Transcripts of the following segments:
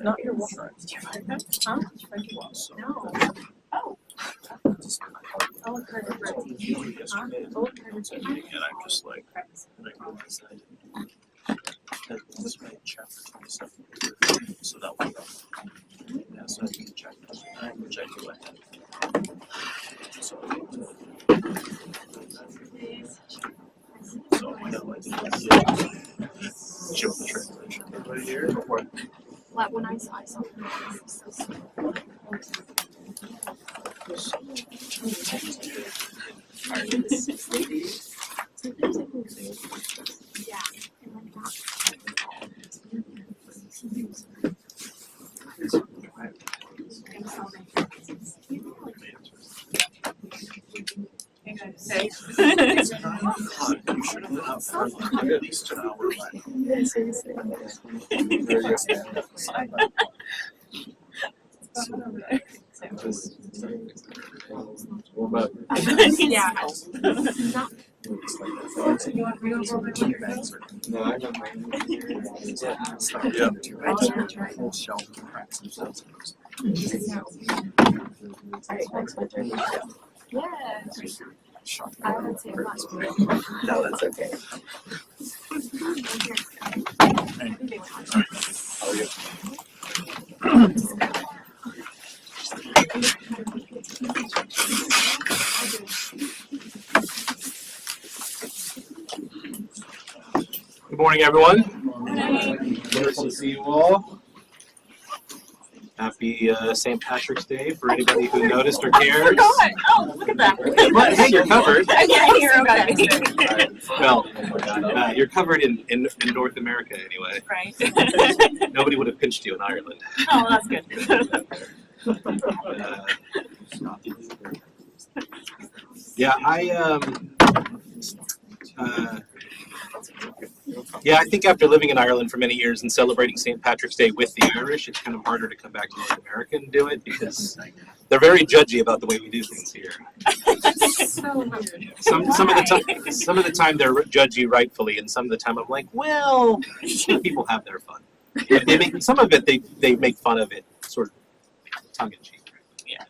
not your water. Did you find that? Huh? Did you find your water? No. Oh. I'll look at it. Huh? I'll look at it. And I'm just like, I realized that I didn't. This may chapter 27. So that way. Yeah, so I can check. Which I do ahead. So I know I did show the translation right here. Like when I saw something. Yeah. Hey. You should have been out for like at least an hour. What about Yeah. no, I got mine. Whole shelf cracks themselves. Alright, next my turn. Yeah. I would say much. No, that's okay. Good morning, everyone. Wonderful to see you all. Happy St. Patrick's Day for anybody who noticed or cares. Oh, look at that. But hey, you're covered. Yeah, you're okay. Well, you're covered in North America anyway. Right. Nobody would have pinched you in Ireland. Oh, that's good. Yeah, I think after living in Ireland for many years and celebrating St. Patrick's Day with the Irish, it's kind of harder to come back to North America and do it because they're very judgy about the way we do things here. So weird. Some of the time they're judgy rightfully, and some of the time I'm like, well, people have their fun. But they make some of it they make fun of it sort of tongue in cheek. Yeah.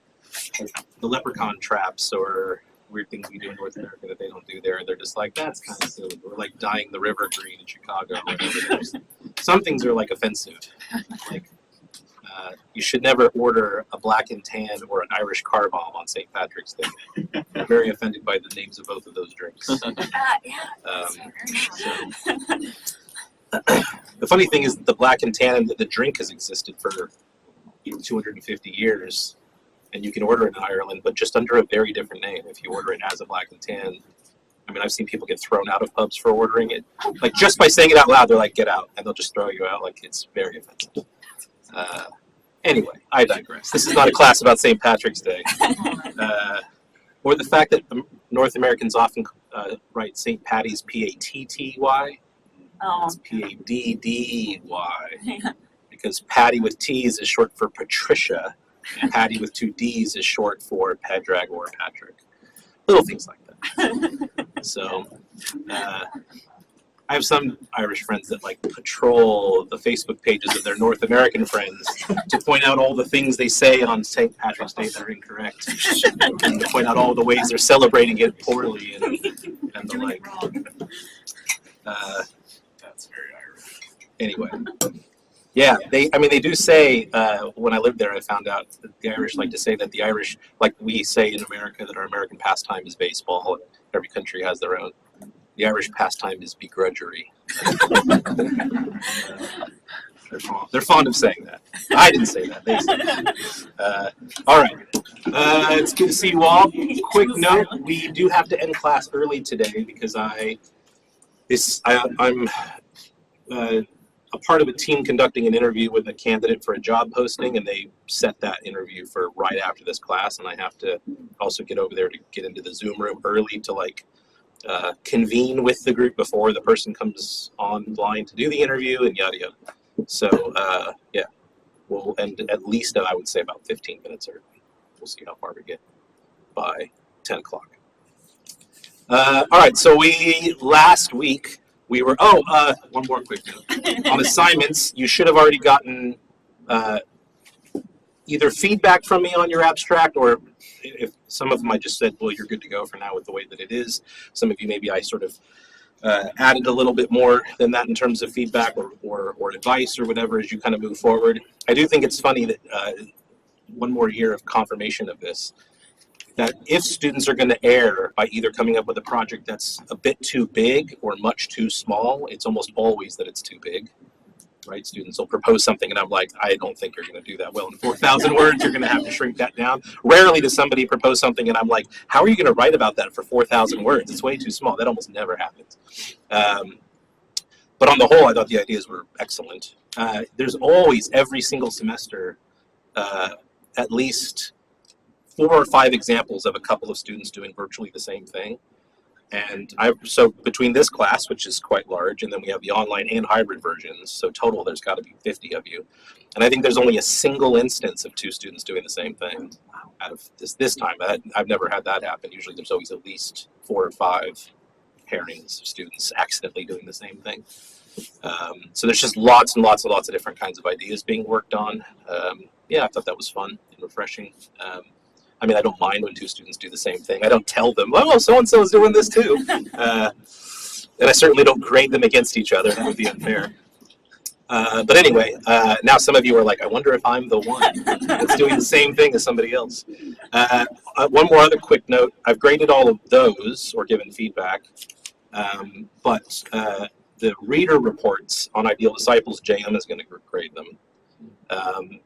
The leprechaun traps or weird things we do in North America that they don't do there. They're just like, that's kind of silly. We're like dyeing the river green in Chicago. Some things are like offensive. Like, you should never order a black and tan or an Irish car bomb on St. Patrick's Day. I'm very offended by the names of both of those drinks. Yeah. The funny thing is that the black and tan, the drink has existed for 250 years. And you can order it in Ireland, but just under a very different name. If you order it as a black and tan, I mean, I've seen people get thrown out of pubs for ordering it. Like, just by saying it out loud, they're like, get out. And they'll just throw you out. Like, it's very offensive. Anyway, I digress. This is not a class about St. Patrick's Day. Or the fact that North Americans often write St. Patty's P-A-T-T-Y. Oh. It's P-A-D-D-Y. Because Patty with T's is short for Patricia. And Patty with 2 D's is short for Padraig or Patrick. Little things like that. So, I have some Irish friends that like patrol the Facebook pages of their North American friends to point out all the things they say on St. Patrick's Day that are incorrect. And to point out all the ways they're celebrating it poorly and the like. That's very Irish. Anyway. Yeah, they do say, when I lived there, I found out that the Irish like to say that the Irish, like we say in America, that our American pastime is baseball, and every country has their own. The Irish pastime is begrudgery. They're fond of saying that. I didn't say that. They said that. All right. It's good to see you all. Quick note, we do have to end class early today because I'm a part of a team conducting an interview with a candidate for a job posting, and they set that interview for right after this class, and I have to also get over there to get into the Zoom room early to convene with the group before the person comes online to do the interview and yada yada. So yeah, we'll end at least I would say about 15 minutes early. We'll see how far we get by 10 o'clock. All right, so last week we were, one more quick note. On assignments, you should have already gotten either feedback from me on your abstract, or if some of them I just said, well, you're good to go for now with the way that it is. Some of you maybe I sort of added a little bit more than that in terms of feedback or advice or whatever as you kind of move forward. I do think it's funny that one more year of confirmation of this, that if students are going to err by either coming up with a project that's a bit too big or much too small, it's almost always that it's too big. Right? Students will propose something and I'm like, I don't think you're going to do that well in 4,000 words. You're going to have to shrink that down. Rarely does somebody propose something and I'm like, how are you going to write about that for 4,000 words? It's way too small. That almost never happens. But on the whole, I thought the ideas were excellent. There's always, every single semester, at least 4 or 5 examples of a couple of students doing virtually the same thing. And so between this class, which is quite large, and then we have the online and hybrid versions, so total there's got to be 50 of you. And I think there's only a single instance of 2 students doing the same thing out of this time. I've never had that happen. Usually there's always at least 4 or 5 pairings of students accidentally doing the same thing. So there's just lots and lots and lots of different kinds of ideas being worked on. Yeah, I thought that was fun and refreshing. I mean, I don't mind when 2 students do the same thing. I don't tell them, oh, so-and-so is doing this too. And I certainly don't grade them against each other. That would be unfair. But anyway, now some of you are like, I wonder if I'm the one that's doing the same thing as somebody else. One more other quick note. I've graded all of those or given feedback. But the reader reports on Ideal Disciples, JM is going to grade them. And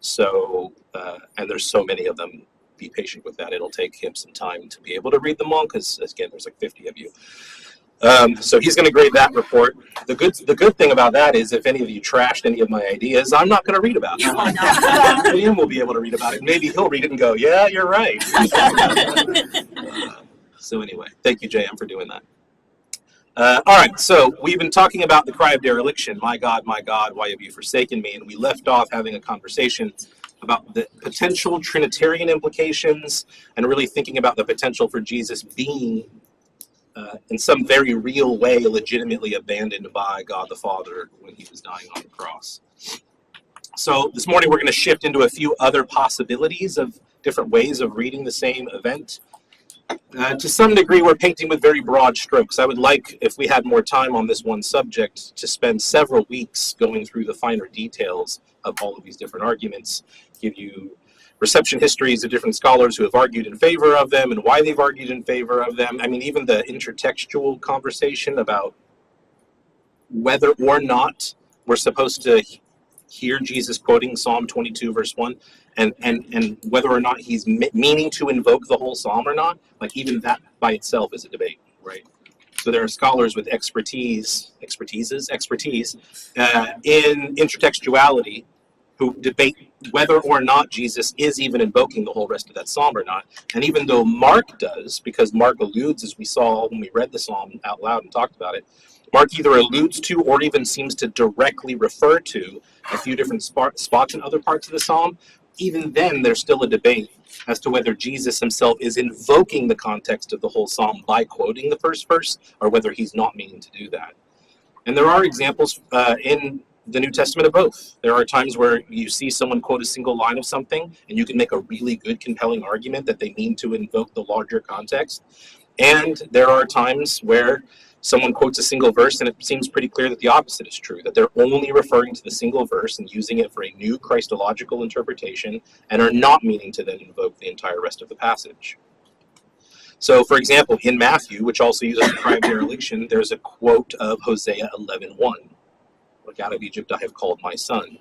there's so many of them. Be patient with that. It'll take him some time to be able to read them all because, again, there's like 50 of you. So he's going to grade that report. The good thing about that is if any of you trashed any of my ideas, I'm not going to read about it. William will be able to read about it. Maybe he'll read it and go, yeah, you're right. So anyway, thank you, JM, for doing that. All right, so we've been talking about the cry of dereliction. My God, why have you forsaken me? And we left off having a conversation about the potential Trinitarian implications and really thinking about the potential for Jesus being, in some very real way, legitimately abandoned by God the Father when he was dying on the cross. So this morning we're going to shift into a few other possibilities of different ways of reading the same event. To some degree, we're painting with very broad strokes. I would like, if we had more time on this one subject, to spend several weeks going through the finer details of all of these different arguments, give you reception histories of different scholars who have argued in favor of them and why they've argued in favor of them. I mean, even the intertextual conversation about whether or not we're supposed to hear Jesus quoting Psalm 22, verse 1, and whether or not he's meaning to invoke the whole psalm or not, like even that by itself is a debate, right? So there are scholars with expertise in intertextuality who debate whether or not Jesus is even invoking the whole rest of that psalm or not. And even though Mark does, because Mark alludes, as we saw when we read the psalm out loud and talked about it, Mark either alludes to or even seems to directly refer to a few different spots in other parts of the psalm. Even then, there's still a debate as to whether Jesus himself is invoking the context of the whole psalm by quoting the first verse, or whether he's not meaning to do that. And there are examples in the New Testament of both. There are times where you see someone quote a single line of something, and you can make a really good, compelling argument that they mean to invoke the larger context. And there are times where someone quotes a single verse, and it seems pretty clear that the opposite is true, that they're only referring to the single verse and using it for a new Christological interpretation, and are not meaning to then invoke the entire rest of the passage. So, for example, in Matthew, which also uses the cry of dereliction, there's a quote of Hosea 11:1. Look, out of Egypt I have called my son.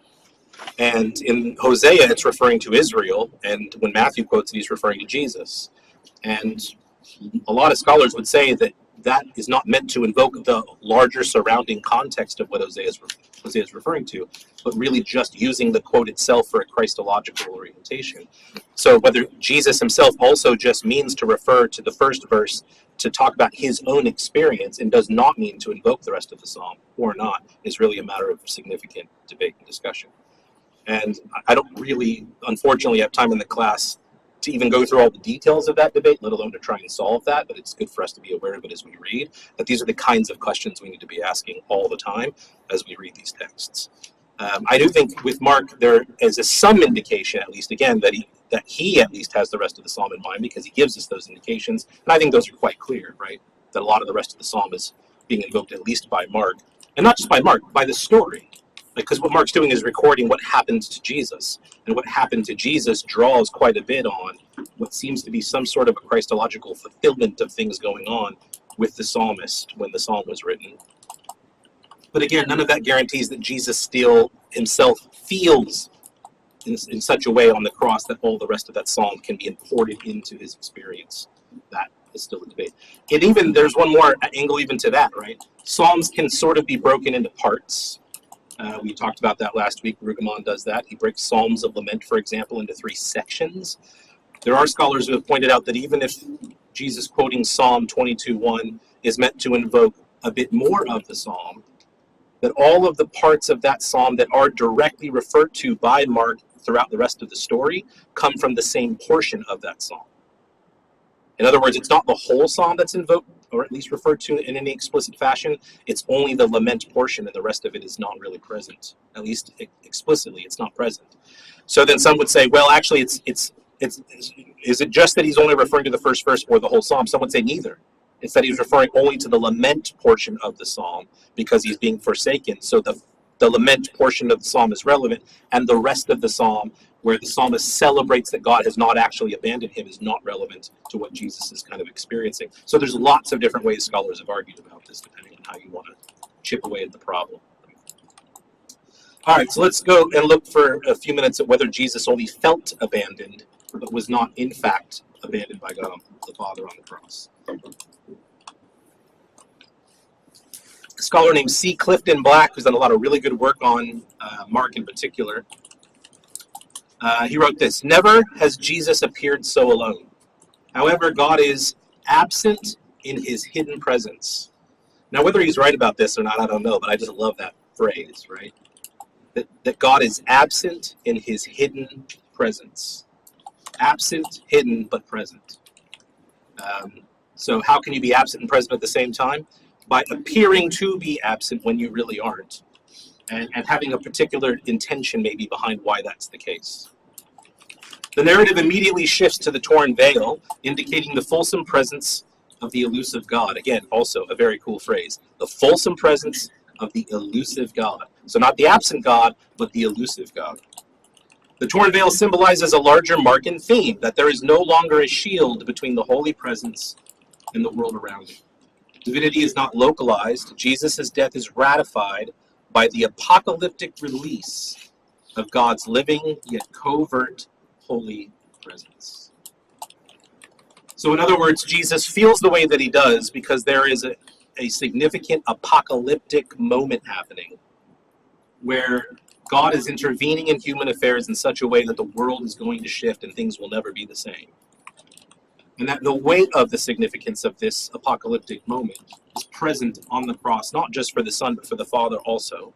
And in Hosea, it's referring to Israel, and when Matthew quotes it, he's referring to Jesus. And a lot of scholars would say that that is not meant to invoke the larger surrounding context of what Hosea is referring to, but really just using the quote itself for a Christological orientation. So whether Jesus himself also just means to refer to the first verse to talk about his own experience and does not mean to invoke the rest of the psalm or not is really a matter of significant debate and discussion. And I don't really, unfortunately, have time in the class to even go through all the details of that debate, let alone to try and solve that, but it's good for us to be aware of it as we read, that these are the kinds of questions we need to be asking all the time as we read these texts. I do think with Mark there is some indication, at least again, that he at least has the rest of the psalm in mind because he gives us those indications, and I think those are quite clear, right? That a lot of the rest of the psalm is being invoked at least by Mark, and not just by Mark, by the story, because what Mark's doing is recording what happened to Jesus, and what happened to Jesus draws quite a bit on what seems to be some sort of a Christological fulfillment of things going on with the psalmist when the psalm was written. But again, none of that guarantees that Jesus still himself feels in such a way on the cross that all the rest of that psalm can be imported into his experience. That is still a debate. And even there's one more angle even to that, right? Psalms can sort of be broken into parts. We talked about that last week. Brueggemann does that. He breaks Psalms of Lament, for example, into 3 sections. There are scholars who have pointed out that even if Jesus quoting Psalm 22:1 is meant to invoke a bit more of the psalm, that all of the parts of that psalm that are directly referred to by Mark throughout the rest of the story come from the same portion of that psalm. In other words, it's not the whole psalm that's invoked, or at least referred to in any explicit fashion. It's only the lament portion, and the rest of it is not really present. At least explicitly, it's not present. So then some would say, well, actually, is it just that he's only referring to the first verse or the whole psalm? Some would say neither. It's that he's referring only to the lament portion of the psalm because he's being forsaken. So the lament portion of the psalm is relevant, and the rest of the psalm, where the psalmist celebrates that God has not actually abandoned him, is not relevant to what Jesus is kind of experiencing. So there's lots of different ways scholars have argued about this, depending on how you want to chip away at the problem. All right, so let's go and look for a few minutes at whether Jesus only felt abandoned, but was not, in fact, abandoned by God the Father on the cross. A scholar named C. Clifton Black, who's done a lot of really good work on Mark in particular, he wrote this: "Never has Jesus appeared so alone. However, God is absent in his hidden presence." Now, whether he's right about this or not, I don't know, but I just love that phrase, right? That God is absent in his hidden presence. Absent, hidden, but present. So how can you be absent and present at the same time? By appearing to be absent when you really aren't, and having a particular intention maybe behind why that's the case. The narrative immediately shifts to the torn veil, indicating the fulsome presence of the elusive God. Again, also a very cool phrase. The fulsome presence of the elusive God. So not the absent God, but the elusive God. The torn veil symbolizes a larger Markan theme, that there is no longer a shield between the holy presence and the world around it. Divinity is not localized. Jesus' death is ratified by the apocalyptic release of God's living yet covert holy presence. So in other words, Jesus feels the way that he does because there is a significant apocalyptic moment happening where God is intervening in human affairs in such a way that the world is going to shift and things will never be the same. And that the weight of the significance of this apocalyptic moment is present on the cross, not just for the Son, but for the Father also.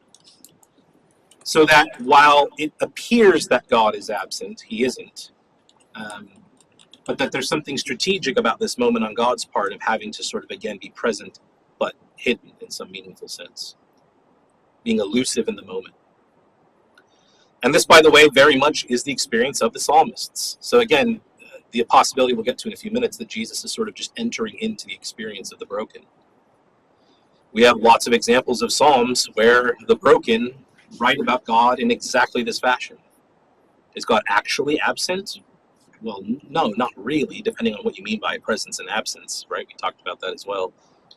So that while it appears that God is absent, he isn't. But that there's something strategic about this moment on God's part of having to sort of, again, be present, but hidden in some meaningful sense. Being elusive in the moment. And this, by the way, very much is the experience of the psalmists. So again, the possibility we'll get to in a few minutes that Jesus is sort of just entering into the experience of the broken. We have lots of examples of psalms where the broken write about God in exactly this fashion. Is God actually absent? Well, no, not really, depending on what you mean by presence and absence, right? We talked about that as well.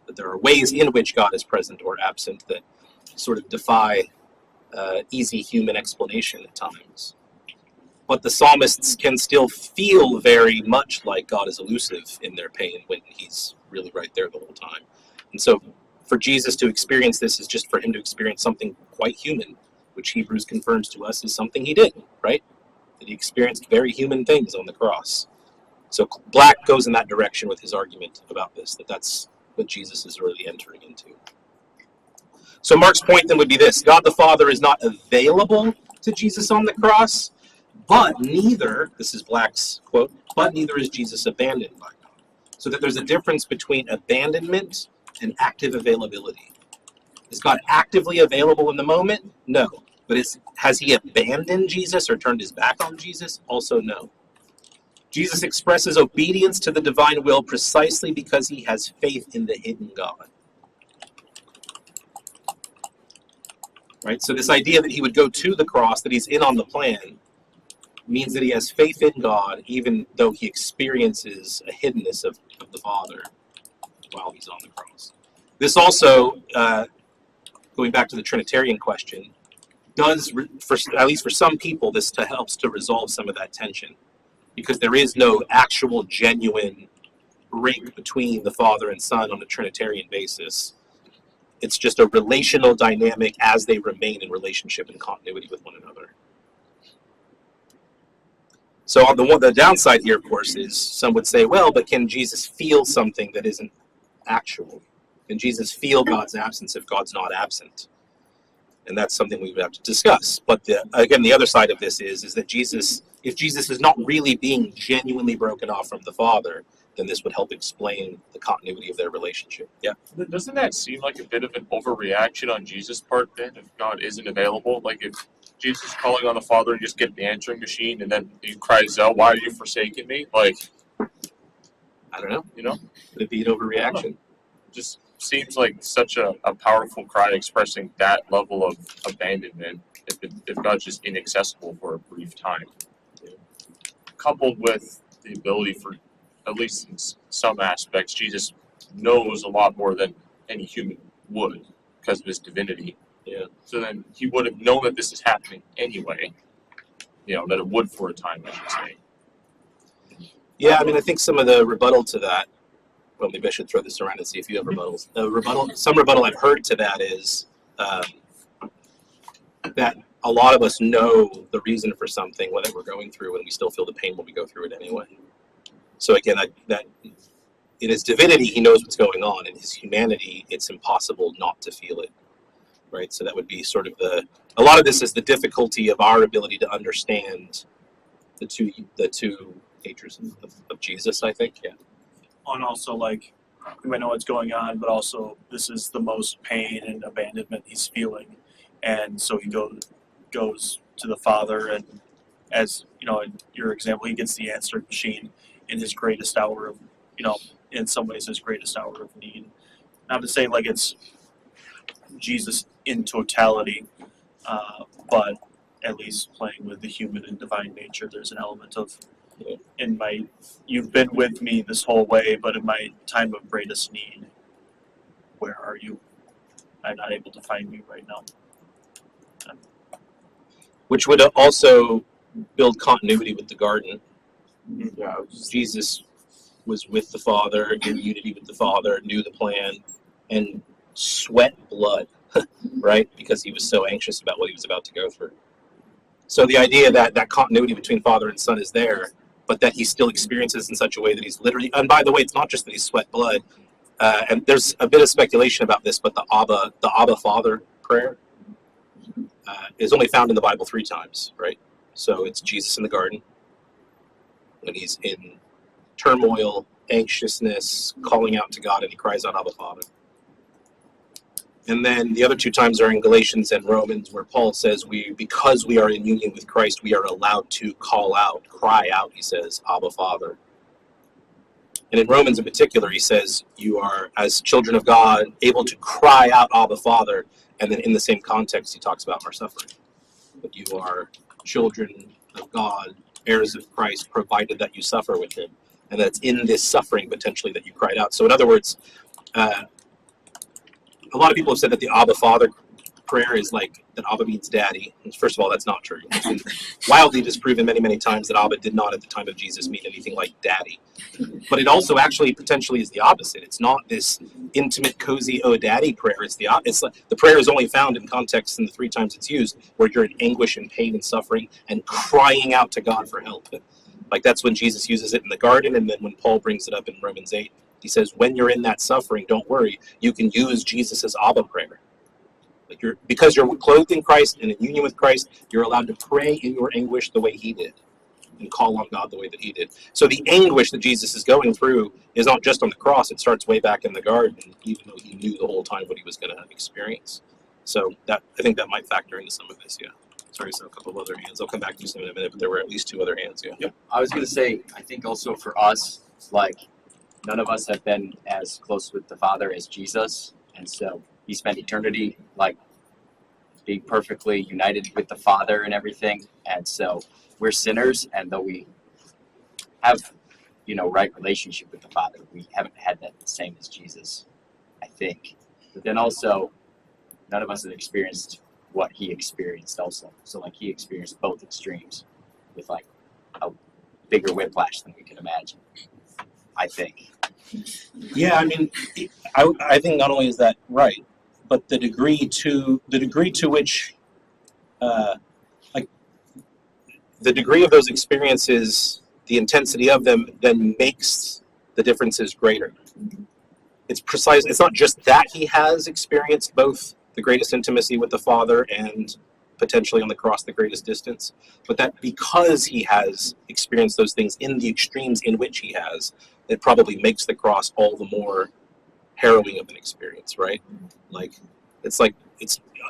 That there are ways in which God is present or absent that sort of defy easy human explanation at times. But the psalmists can still feel very much like God is elusive in their pain when he's really right there the whole time. And so for Jesus to experience this is just for him to experience something quite human, which Hebrews confirms to us is something he did, right? That he experienced very human things on the cross. So Black goes in that direction with his argument about this, that that's what Jesus is really entering into. So Mark's point then would be this: God the Father is not available to Jesus on the cross, but neither, this is Black's quote, but neither is Jesus abandoned by God. So that there's a difference between abandonment and active availability. Is God actively available in the moment? No. But has he abandoned Jesus or turned his back on Jesus? Also no. Jesus expresses obedience to the divine will precisely because he has faith in the hidden God. Right? So this idea that he would go to the cross, that he's in on the plan, means that he has faith in God, even though he experiences a hiddenness of the Father while he's on the cross. This also, going back to the Trinitarian question, does, at least for some people, this helps to resolve some of that tension, because there is no actual, genuine break between the Father and Son on a Trinitarian basis. It's just a relational dynamic as they remain in relationship and continuity with one another. So on the downside here, of course, is some would say, well, but can Jesus feel something that isn't actual? Can Jesus feel God's absence if God's not absent? And that's something we would have to discuss. But again, the other side of this is that if Jesus is not really being genuinely broken off from the Father, then this would help explain the continuity of their relationship. Yeah. Doesn't that seem like a bit of an overreaction on Jesus' part then, if God isn't available? Like if Jesus is calling on the Father and just get the answering machine and then he cries out, "Why are you forsaking me?" Like, I don't know. you know, Would it be an overreaction? just seems like such a powerful cry expressing that level of abandonment if God's just inaccessible for a brief time. Coupled with the ability for, at least in some aspects, Jesus knows a lot more than any human would because of his divinity. Yeah. So then he would have known that this is happening anyway. That it would for a time, I should say. Yeah, I mean, I think some of the rebuttal to that, well, maybe I should throw this around and see if you have rebuttals. Some rebuttal I've heard to that is that a lot of us know the reason for something, whether we're going through, and we still feel the pain when we go through it anyway. So again, that in his divinity, he knows what's going on. In his humanity, it's impossible not to feel it, right? So that would be sort of a lot of this is the difficulty of our ability to understand the two natures of Jesus, I think, yeah. On also, like, we might know what's going on, but also this is the most pain and abandonment he's feeling. And so he goes to the Father, and as, in your example, he gets the answering machine in his greatest hour of, in some ways his greatest hour of need. Not to say like it's Jesus in totality, but at least playing with the human and divine nature, there's an element of, you've been with me this whole way, but in my time of greatest need, where are you? I'm not able to find you right now. Which would also build continuity with the garden. Yeah. Jesus was with the Father, in unity with the Father, knew the plan, and sweat blood, right? Because he was so anxious about what he was about to go through. So the idea that continuity between Father and Son is there, but that he still experiences in such a way that he's literally, and by the way, it's not just that he sweat blood, and there's a bit of speculation about this, but the Abba Father prayer is only found in the Bible 3 times, right? So it's Jesus in the garden, when he's in turmoil, anxiousness, calling out to God, and he cries out, Abba Father. And then the other 2 times are in Galatians and Romans, where Paul says because we are in union with Christ, we are allowed to cry out, he says, Abba Father. And in Romans in particular, he says, you are, as children of God, able to cry out, Abba Father. And then in the same context, he talks about our suffering. That you are children of God, heirs of Christ, provided that you suffer with him. And that's in this suffering, potentially, that you cried out. So in other words, a lot of people have said that the Abba Father prayer is like that Abba means daddy. First of all, that's not true. It's been wildly disproven many, many times that Abba did not at the time of Jesus mean anything like daddy. But it also actually potentially is the opposite. It's not this intimate, cozy, oh daddy prayer. It's like the prayer is only found in context in the 3 times it's used, where you're in anguish and pain and suffering and crying out to God for help. Like that's when Jesus uses it in the garden, and then when Paul brings it up in Romans 8, he says, when you're in that suffering, don't worry, you can use Jesus' Abba prayer. Like because you're clothed in Christ and in union with Christ, you're allowed to pray in your anguish the way he did and call on God the way that he did. So the anguish that Jesus is going through is not just on the cross. It starts way back in the garden, even though he knew the whole time what he was going to experience. So that I think that might factor into some of this. Yeah. Sorry, so a couple of other hands. I'll come back to some in a minute, but there were at least 2 other hands. Yeah. I was gonna say, I think also for us, like, none of us have been as close with the Father as Jesus, and so he spent eternity like being perfectly united with the Father and everything, and so we're sinners, and though we have, right relationship with the Father, we haven't had that the same as Jesus, I think. But then also, none of us have experienced what he experienced also. So like he experienced both extremes with like a bigger whiplash than we could imagine, I think. Yeah, I mean, I think not only is that right, but the degree to which, like, the degree of those experiences, the intensity of them, then makes the differences greater. It's not just that he has experienced both the greatest intimacy with the Father and potentially on the cross the greatest distance, but that because he has experienced those things in the extremes in which he has, it probably makes the cross all the more harrowing of an experience, right? Like it's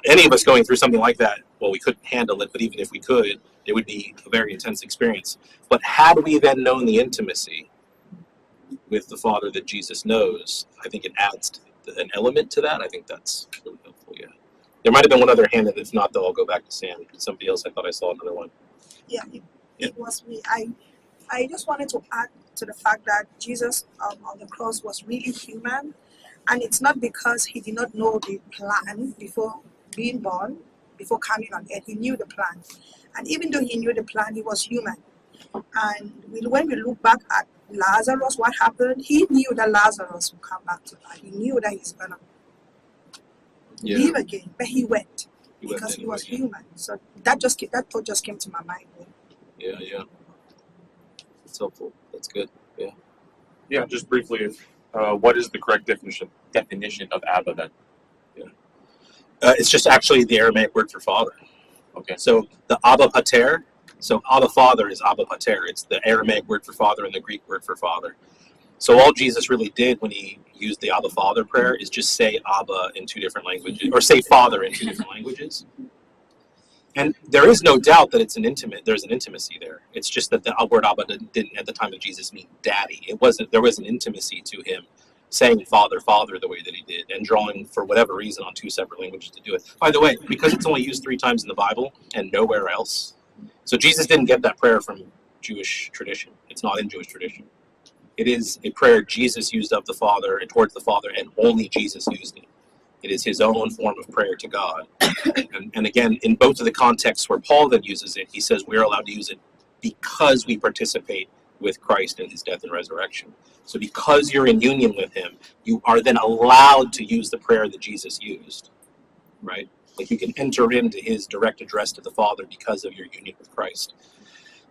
any of us going through something like that, well, we couldn't handle it, but even if we could, it would be a very intense experience. But had we then known the intimacy with the Father that Jesus knows, I think it adds an element to that. I think that's really helpful. Yeah, there might have been one other hand, and if not, though, I'll go back to Sam. Somebody else, I thought I saw another one. Yeah, it was me. I just wanted to add to the fact that Jesus on the cross was really human, and it's not because he did not know the plan before being born, before coming on earth. He knew the plan, and even though he knew the plan, he was human. And when we look back at Lazarus, what happened? He knew that Lazarus would come back to life. He knew that he's gonna live again, but he went because he was human. So that thought just came to my mind. Yeah. It's helpful. That's good. Yeah. Yeah, just briefly, what is the correct definition of Abba then? It's just actually the Aramaic word for father. Okay. So the Abba Pater. So Abba Father is Abba Pater. It's the Aramaic word for father and the Greek word for father. So all Jesus really did when he used the Abba Father prayer is just say Abba in 2 different languages, or say Father in 2 different languages. And there is no doubt that there's an intimacy there. It's just that the word Abba didn't at the time of Jesus mean daddy. There was an intimacy to him saying Father, Father the way that he did, and drawing for whatever reason on 2 separate languages to do it. By the way, because it's only used 3 times in the Bible and nowhere else, so Jesus didn't get that prayer from Jewish tradition. It's not in Jewish tradition. It is a prayer Jesus used of the Father and towards the Father, and only Jesus used it. It is his own form of prayer to God. And again, in both of the contexts where Paul then uses it, he says we're allowed to use it because we participate with Christ in his death and resurrection. So because you're in union with him, you are then allowed to use the prayer that Jesus used, right? Like you can enter into his direct address to the Father because of your union with Christ.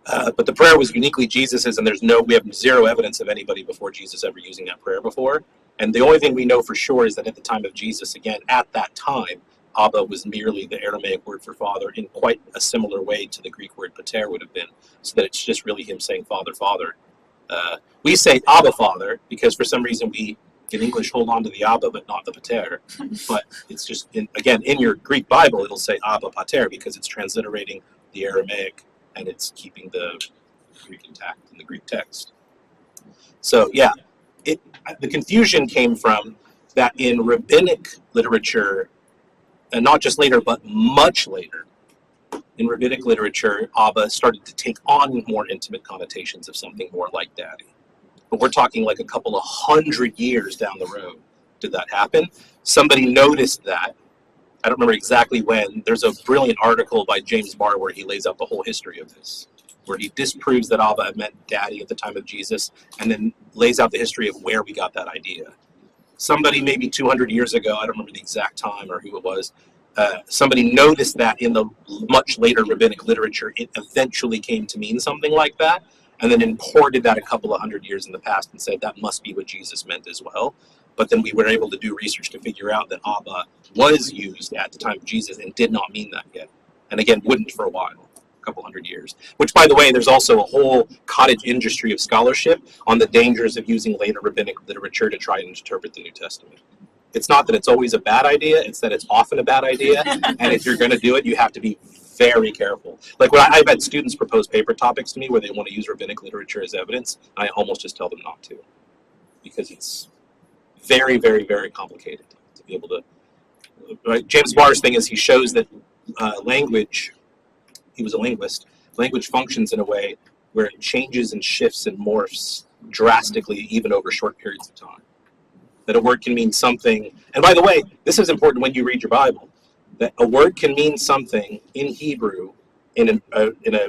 But the prayer was uniquely Jesus's, and we have 0 evidence of anybody before Jesus ever using that prayer before. And the only thing we know for sure is that at the time of Jesus, again, at that time, Abba was merely the Aramaic word for father in quite a similar way to the Greek word pater would have been, so that it's just really him saying Father, Father. We say Abba Father because for some reason we, in English, hold on to the Abba but not the pater. But it's just, in your Greek Bible, it'll say Abba Pater because it's transliterating the Aramaic and it's keeping the Greek intact in the Greek text. So yeah, the confusion came from that in rabbinic literature, and not just later, but much later, in rabbinic literature, Abba started to take on more intimate connotations of something more like daddy. But we're talking like a couple of 100 years down the road did that happen. Somebody noticed that. I don't remember exactly when. There's a brilliant article by James Barr where he lays out the whole history of this, where he disproves that Abba meant daddy at the time of Jesus, and then lays out the history of where we got that idea. Somebody maybe 200 years ago, I don't remember the exact time or who it was, somebody noticed that in the much later rabbinic literature, it eventually came to mean something like that, and then imported that a couple of 100 years in the past and said that must be what Jesus meant as well. But then we were able to do research to figure out that Abba was used at the time of Jesus and did not mean that yet. And again, wouldn't for a while, a couple 100 years. Which, by the way, there's also a whole cottage industry of scholarship on the dangers of using later rabbinic literature to try and interpret the New Testament. It's not that it's always a bad idea, it's that it's often a bad idea. And if you're going to do it, you have to be very careful. Like when I've had students propose paper topics to me where they want to use rabbinic literature as evidence, I almost just tell them not to, because it's very, very, very complicated to be able to. Right? James Barr's thing is he shows that language, he was a linguist, language functions in a way where it changes and shifts and morphs drastically even over short periods of time. That a word can mean something, and by the way, this is important when you read your Bible, that a word can mean something in Hebrew in a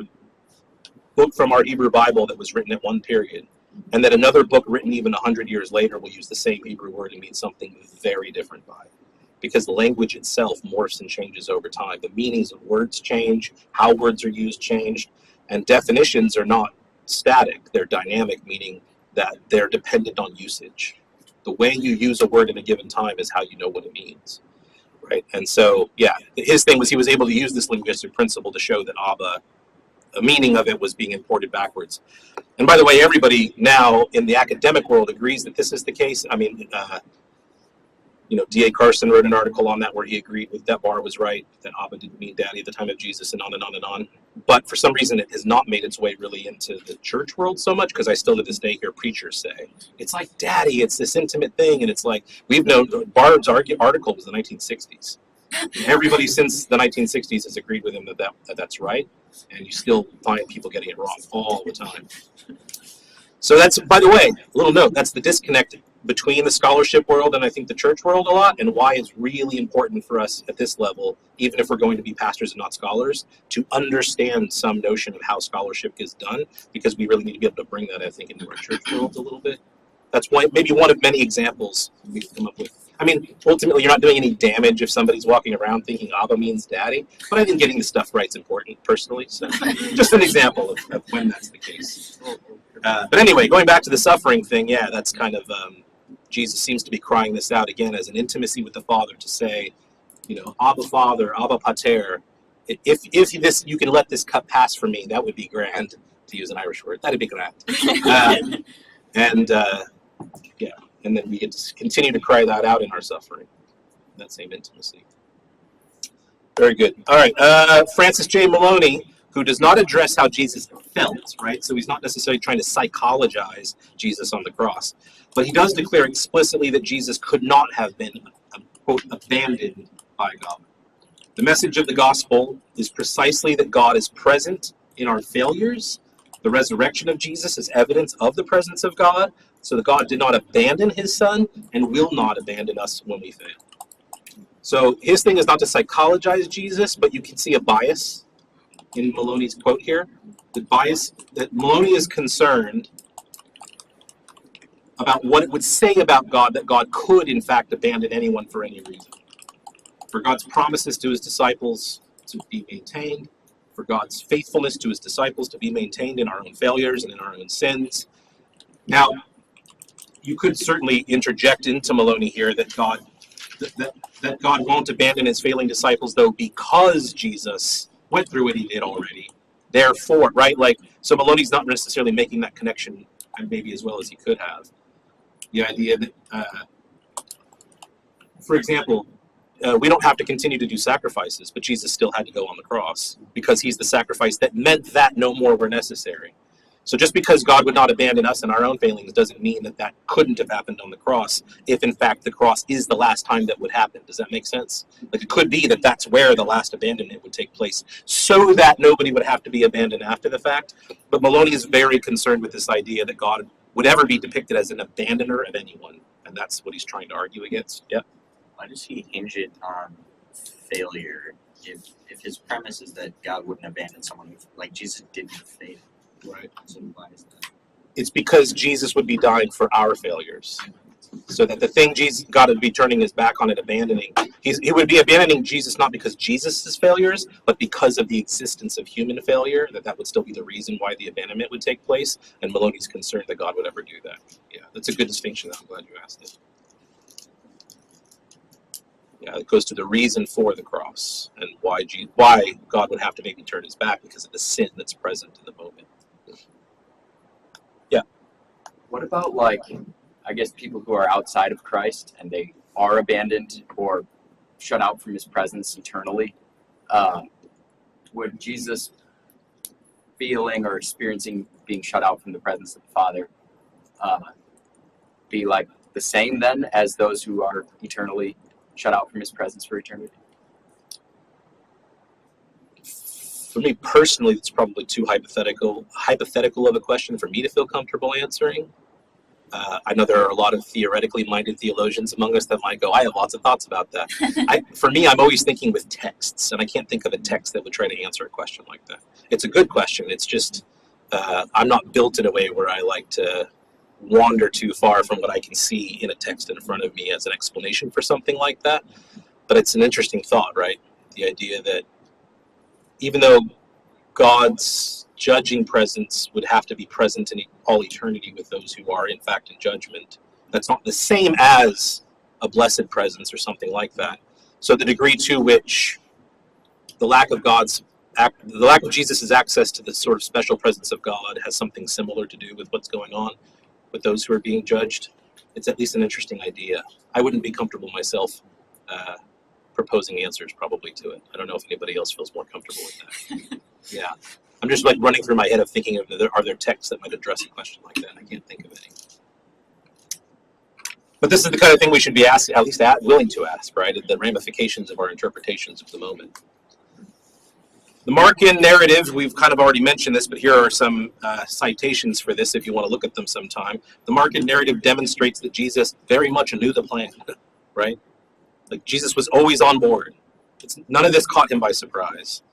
book from our Hebrew Bible that was written at one period, and that another book written even 100 years later will use the same Hebrew word and mean something very different by it. Because the language itself morphs and changes over time. The meanings of words change, how words are used change, and definitions are not static, they're dynamic, meaning that they're dependent on usage. The way you use a word in a given time is how you know what it means, right? And so, yeah, his thing was he was able to use this linguistic principle to show that Abba, the meaning of it was being imported backwards. And by the way, everybody now in the academic world agrees that this is the case. I mean, D.A. Carson wrote an article on that where he agreed with that Barr was right, that Abba didn't mean daddy at the time of Jesus, and on and on and on. But for some reason, it has not made its way really into the church world so much, because I still to this day hear preachers say, it's like daddy, it's this intimate thing. And it's like, we've known, Barr's article was the 1960s. Everybody since the 1960s has agreed with him that that's right. And you still find people getting it wrong all the time. So that's, by the way, a little note, that's the disconnect between the scholarship world and I think the church world a lot, and why it's really important for us at this level, even if we're going to be pastors and not scholars, to understand some notion of how scholarship is done, because we really need to be able to bring that, I think, into our church world a little bit. That's maybe one of many examples we've come up with. I mean, ultimately, you're not doing any damage if somebody's walking around thinking Abba means daddy, but I think getting the stuff right is important, personally. So just an example of when that's the case. But anyway, going back to the suffering thing, yeah, that's kind of, Jesus seems to be crying this out again as an intimacy with the Father to say, Abba Father, Abba Pater, if this, you can let this cup pass for me, that would be grand, to use an Irish word, that'd be grand. And then we get to continue to cry that out in our suffering, that same intimacy. Very good. All right, Francis J. Maloney, who does not address how Jesus felt, right? So he's not necessarily trying to psychologize Jesus on the cross, but he does declare explicitly that Jesus could not have been, quote, abandoned by God. The message of the gospel is precisely that God is present in our failures. The resurrection of Jesus is evidence of the presence of God, so that God did not abandon his son and will not abandon us when we fail. So his thing is not to psychologize Jesus, but you can see a bias in Maloney's quote here. The bias that Maloney is concerned about what it would say about God that God could in fact abandon anyone for any reason. For God's promises to his disciples to be maintained, for God's faithfulness to his disciples to be maintained in our own failures and in our own sins. Now, you could certainly interject into Maloney here that God won't abandon his failing disciples, though, because Jesus went through what he did already. Therefore, right? So Maloney's not necessarily making that connection, and maybe as well as he could have. The idea that, for example, we don't have to continue to do sacrifices, but Jesus still had to go on the cross because he's the sacrifice that meant that no more were necessary. So just because God would not abandon us in our own failings doesn't mean that couldn't have happened on the cross, if in fact the cross is the last time that would happen. Does that make sense? It could be that that's where the last abandonment would take place, so that nobody would have to be abandoned after the fact. But Maloney is very concerned with this idea that God would ever be depicted as an abandoner of anyone, and that's what he's trying to argue against. Yeah. Why does he hinge it on failure if his premise is that God wouldn't abandon someone who, Jesus didn't fail? Right. So why is that? It's because Jesus would be dying for our failures. So that the thing God would be turning his back on and abandoning, he would be abandoning Jesus not because Jesus' failures, but because of the existence of human failure, that would still be the reason why the abandonment would take place. And Maloney's concerned that God would ever do that. Yeah, that's a good distinction. I'm glad you asked it. Yeah, it goes to the reason for the cross and why God would have to maybe turn his back, because of the sin that's present in the moment. What about I guess people who are outside of Christ and they are abandoned or shut out from his presence eternally, would Jesus feeling or experiencing being shut out from the presence of the Father be like the same then as those who are eternally shut out from his presence for eternity? For me personally, it's probably too hypothetical of a question for me to feel comfortable answering. I know there are a lot of theoretically minded theologians among us that might go, I have lots of thoughts about that. For me, I'm always thinking with texts, and I can't think of a text that would try to answer a question like that. It's a good question. It's just, I'm not built in a way where I like to wander too far from what I can see in a text in front of me as an explanation for something like that. But it's an interesting thought, right? The idea that even though God's judging presence would have to be present in all eternity with those who are in fact in judgment, that's not the same as a blessed presence or something like that. So the degree to which the lack of Jesus' access to the sort of special presence of God has something similar to do with what's going on with those who are being judged, it's at least an interesting idea. I wouldn't be comfortable myself proposing answers probably to it. I don't know if anybody else feels more comfortable with that. Yeah. I'm just like running through my head of thinking of are there texts that might address a question like that? I can't think of any. But this is the kind of thing we should be at least willing to ask, right? The ramifications of our interpretations of the moment. The Markan narrative, we've kind of already mentioned this, but here are some citations for this if you want to look at them sometime. The Markan narrative demonstrates that Jesus very much knew the plan, right? Like Jesus was always on board. None of this caught him by surprise.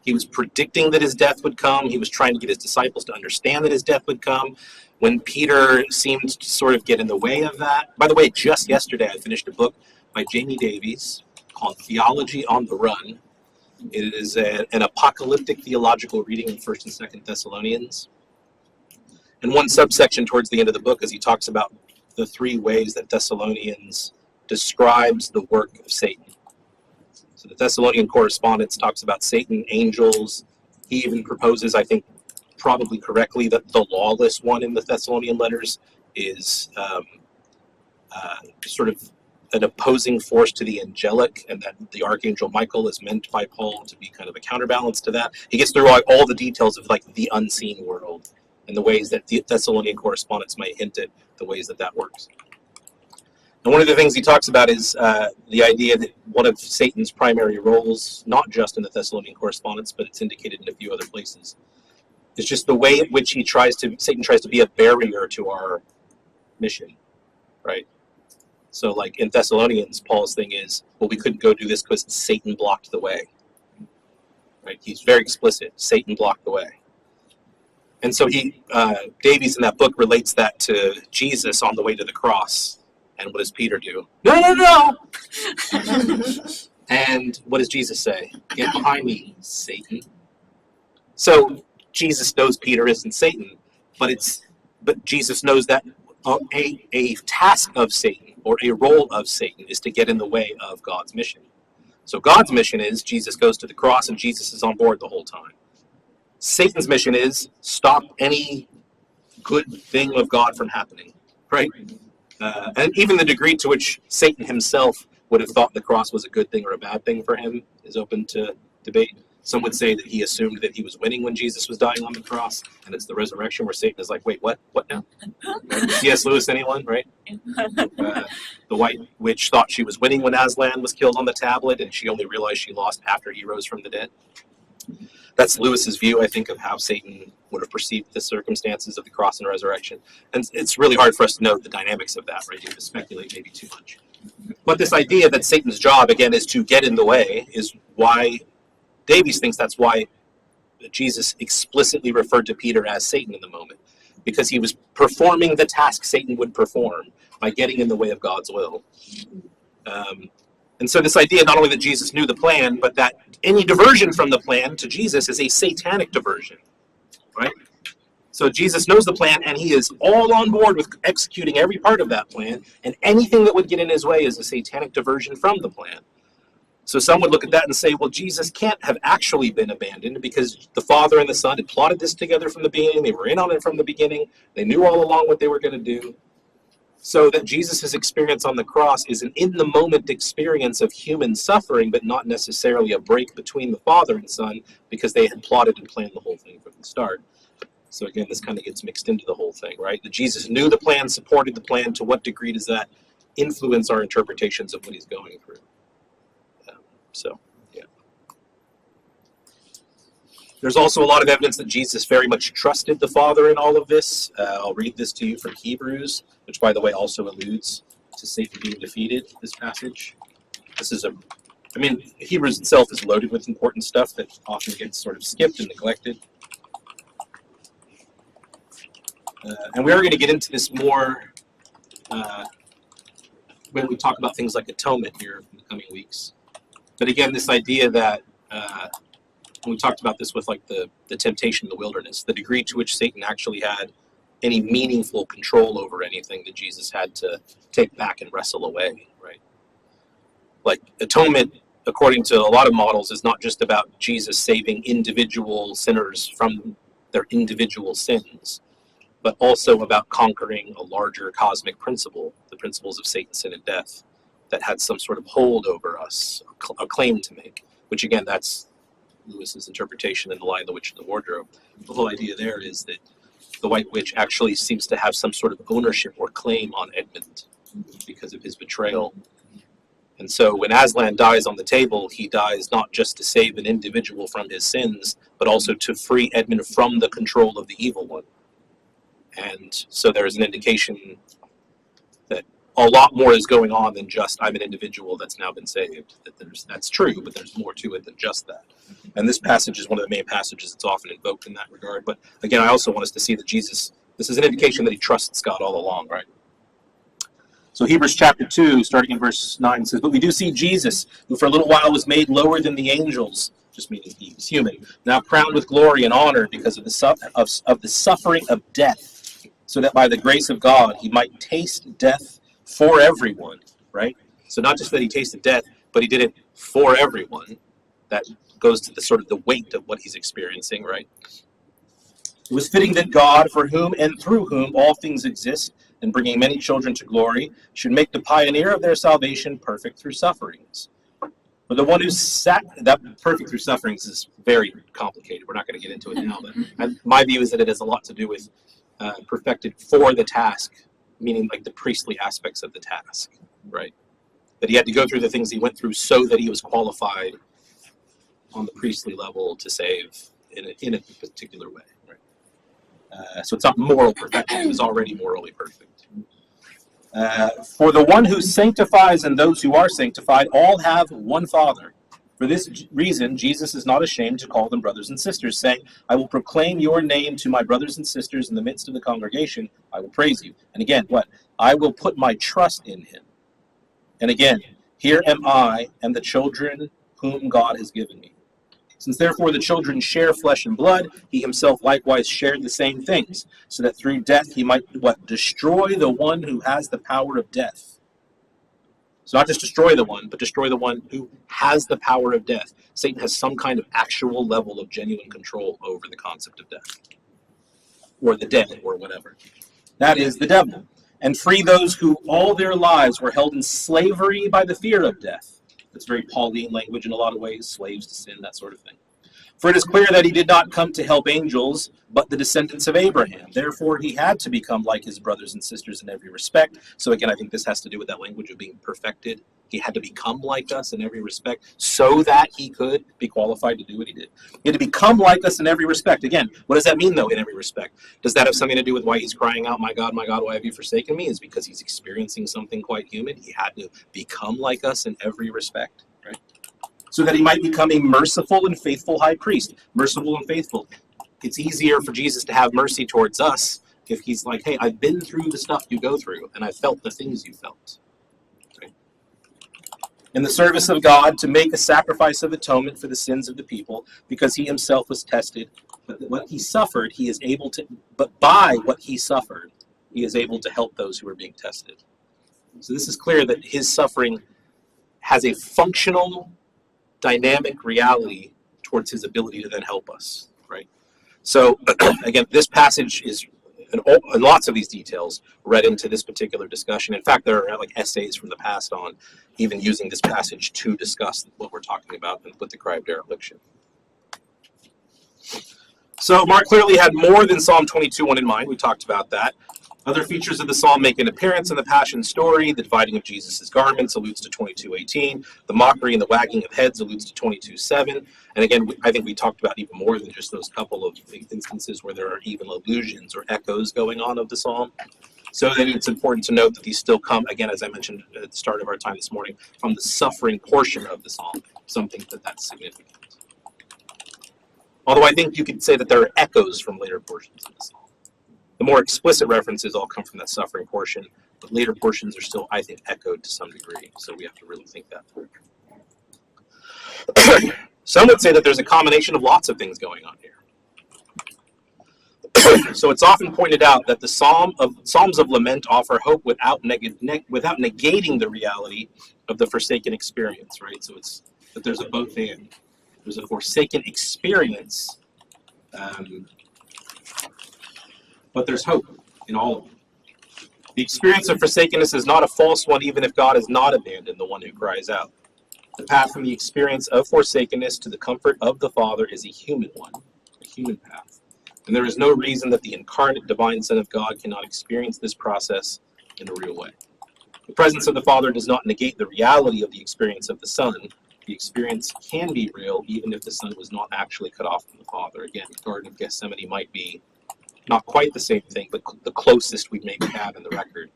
He was predicting that his death would come. He was trying to get his disciples to understand that his death would come. When Peter seemed to sort of get in the way of that. By the way, just yesterday I finished a book by Jamie Davies called Theology on the Run. It is an apocalyptic theological reading in 1st and 2nd Thessalonians. And one subsection towards the end of the book is he talks about the three ways that Thessalonians describes the work of Satan. So the Thessalonian correspondence talks about Satan, angels. He even proposes, I think, probably correctly, that the lawless one in the Thessalonian letters is sort of an opposing force to the angelic, and that the archangel Michael is meant by Paul to be kind of a counterbalance to that. He gets through all the details of like the unseen world and the ways that the Thessalonian correspondence might hint at the ways that works. And one of the things he talks about is the idea that one of Satan's primary roles, not just in the Thessalonian correspondence, but it's indicated in a few other places, is just the way in which Satan tries to be a barrier to our mission, right? So like in Thessalonians, Paul's thing is, well, we couldn't go do this because Satan blocked the way, right? He's very explicit. Satan blocked the way. And so Davies in that book relates that to Jesus on the way to the cross. And what does Peter do? No. And what does Jesus say? Get behind me, Satan. So Jesus knows Peter isn't Satan, but Jesus knows that a task of Satan or a role of Satan is to get in the way of God's mission. So God's mission is Jesus goes to the cross and Jesus is on board the whole time. Satan's mission is stop any good thing of God from happening, right? And even the degree to which Satan himself would have thought the cross was a good thing or a bad thing for him is open to debate. Some would say that he assumed that he was winning when Jesus was dying on the cross, and it's the resurrection where Satan is like, wait, what? What now? Right? C.S. Lewis, anyone, right? The White Witch thought she was winning when Aslan was killed on the tablet, and she only realized she lost after he rose from the dead. That's Lewis's view, I think, of how Satan would have perceived the circumstances of the cross and resurrection. And it's really hard for us to know the dynamics of that, right? You have to speculate maybe too much. But this idea that Satan's job, again, is to get in the way is why Davies thinks that's why Jesus explicitly referred to Peter as Satan in the moment, because he was performing the task Satan would perform by getting in the way of God's will. And so this idea, not only that Jesus knew the plan, but that any diversion from the plan to Jesus is a satanic diversion, right? So Jesus knows the plan, and he is all on board with executing every part of that plan, and anything that would get in his way is a satanic diversion from the plan. So some would look at that and say, well, Jesus can't have actually been abandoned because the Father and the Son had plotted this together from the beginning. They were in on it from the beginning. They knew all along what they were going to do. So that Jesus' experience on the cross is an in-the-moment experience of human suffering, but not necessarily a break between the Father and Son, because they had plotted and planned the whole thing from the start. So again, this kind of gets mixed into the whole thing, right? That Jesus knew the plan, supported the plan. To what degree does that influence our interpretations of what he's going through? So, yeah. There's also a lot of evidence that Jesus very much trusted the Father in all of this. I'll read this to you from Hebrews, which, by the way, also alludes to Satan being defeated, this passage. This is Hebrews itself is loaded with important stuff that often gets sort of skipped and neglected. And we are going to get into this more when we talk about things like atonement here in the coming weeks. But again, this idea that, we talked about this with like the temptation in the wilderness, the degree to which Satan actually had any meaningful control over anything that Jesus had to take back and wrestle away, right? Like atonement, according to a lot of models, is not just about Jesus saving individual sinners from their individual sins, but also about conquering a larger cosmic principle, the principles of Satan, sin, and death, that had some sort of hold over us, a claim to make, which again, that's Lewis's interpretation in The Lion, the Witch, and the Wardrobe. The whole idea there is that the White Witch actually seems to have some sort of ownership or claim on Edmund because of his betrayal. And so when Aslan dies on the table, he dies not just to save an individual from his sins, but also to free Edmund from the control of the evil one. And so there's an indication that a lot more is going on than just I'm an individual that's now been saved. That's true, but there's more to it than just that. And this passage is one of the main passages that's often invoked in that regard. But again, I also want us to see that Jesus, this is an indication that he trusts God all along, right? So Hebrews chapter 2, starting in verse 9, says, "But we do see Jesus, who for a little while was made lower than the angels," just meaning he was human, "now crowned with glory and honor because of the suffering of death, so that by the grace of God he might taste death for everyone," right? So not just that he tasted death, but he did it for everyone. That goes to the sort of the weight of what he's experiencing, right? "It was fitting that God, for whom and through whom all things exist, and bringing many children to glory, should make the pioneer of their salvation perfect through sufferings. For the one who that perfect through sufferings is very complicated. We're not going to get into it now, but my view is that it has a lot to do with perfected for the task, meaning like the priestly aspects of the task, right? That he had to go through the things he went through so that he was qualified on the priestly level to save in a particular way, right? So it's not moral perfection. He was already morally perfect. "For the one who sanctifies and those who are sanctified all have one Father. For this reason, Jesus is not ashamed to call them brothers and sisters, saying, 'I will proclaim your name to my brothers and sisters in the midst of the congregation. I will praise you.' And again, what? 'I will put my trust in him.' And again, 'Here am I and the children whom God has given me. Since therefore the children share flesh and blood, he himself likewise shared the same things, so that through death he might destroy the one who has the power of death." So not just destroy the one, but destroy the one who has the power of death. Satan has some kind of actual level of genuine control over the concept of death, or the dead, or whatever. That is the devil. "And free those who all their lives were held in slavery by the fear of death." That's very Pauline language in a lot of ways, slaves to sin, that sort of thing. "For it is clear that he did not come to help angels, but the descendants of Abraham. Therefore he had to become like his brothers and sisters in every respect." So again, I think this has to do with that language of being perfected. He had to become like us in every respect so that he could be qualified to do what he did. He had to become like us in every respect. Again, what does that mean, though, in every respect? Does that have something to do with why he's crying out, my God, why have you forsaken me?" Is because he's experiencing something quite human. He had to become like us in every respect, right? "So that he might become a merciful and faithful high priest." Merciful and faithful. It's easier for Jesus to have mercy towards us if he's like, "Hey, I've been through the stuff you go through, and I felt the things you felt." Okay. "In the service of God, to make a sacrifice of atonement for the sins of the people, because he himself was tested. But what he suffered, he is able to. But by what he suffered, he is able to help those who are being tested." So this is clear that his suffering has a functional, dynamic reality towards his ability to then help us, right? So again, this passage is and lots of these details read into this particular discussion. In fact, there are like essays from the past on even using this passage to discuss what we're talking about with the cry of dereliction. So Mark clearly had more than Psalm 22:1 in mind. We talked about that. Other features of the psalm make an appearance in the Passion story. The dividing of Jesus' garments alludes to 22:18. The mockery and the wagging of heads alludes to 22:7. And again, I think we talked about even more than just those couple of instances where there are even allusions or echoes going on of the psalm. So then it's important to note that these still come, again, as I mentioned at the start of our time this morning, from the suffering portion of the psalm. Some think that that's significant. Although I think you could say that there are echoes from later portions of the psalm. The more explicit references all come from that suffering portion, but later portions are still, I think, echoed to some degree. So we have to really think that through. Some would say that there's a combination of lots of things going on here. So it's often pointed out that the Psalms of Lament offer hope without negating the reality of the forsaken experience, right? So it's that there's a both and. There's a forsaken experience, but there's hope in all of them. The experience of forsakenness is not a false one, even if God has not abandoned the one who cries out. The path from the experience of forsakenness to the comfort of the Father is a human one, a human path. And there is no reason that the incarnate divine Son of God cannot experience this process in a real way. The presence of the Father does not negate the reality of the experience of the Son. The experience can be real even if the Son was not actually cut off from the Father. Again, the Garden of Gethsemane might be not quite the same thing, but the closest we maybe have in the record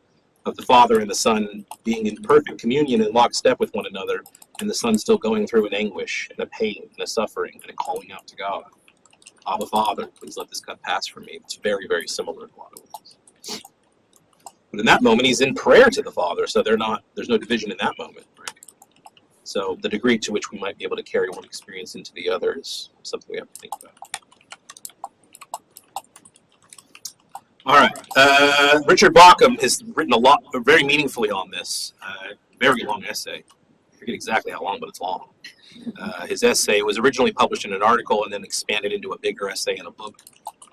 of the Father and the Son being in perfect communion and lockstep with one another, and the Son still going through an anguish and a pain and a suffering and a calling out to God. Abba, Father, please let this cup pass from me. It's very, very similar in a lot of ways. But in that moment, he's in prayer to the Father, so there's no division in that moment, right? So the degree to which we might be able to carry one experience into the other is something we have to think about. All right. Richard Bauckham has written very meaningfully on this. Very long essay. I forget exactly how long, but it's long. His essay was originally published in an article and then expanded into a bigger essay in a book,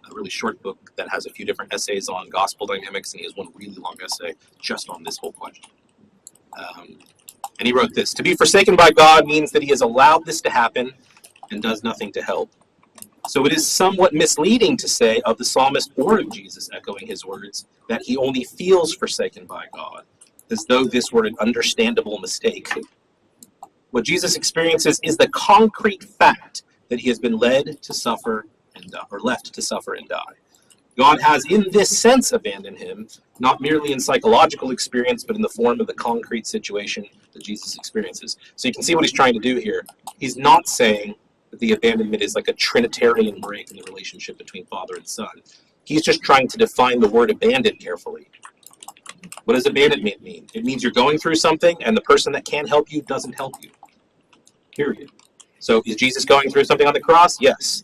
a really short book that has a few different essays on gospel dynamics, and he has one really long essay just on this whole question. And he wrote this: "To be forsaken by God means that he has allowed this to happen and does nothing to help. So it is somewhat misleading to say of the psalmist or of Jesus echoing his words that he only feels forsaken by God, as though this were an understandable mistake. What Jesus experiences is the concrete fact that he has been led to suffer and die, or left to suffer and die. God has, in this sense, abandoned him, not merely in psychological experience, but in the form of the concrete situation that Jesus experiences." So you can see what he's trying to do here. He's not saying that the abandonment is like a Trinitarian break in the relationship between Father and Son. He's just trying to define the word abandon carefully. What does abandonment mean? It means you're going through something and the person that can help you doesn't help you. Period. So is Jesus going through something on the cross? Yes.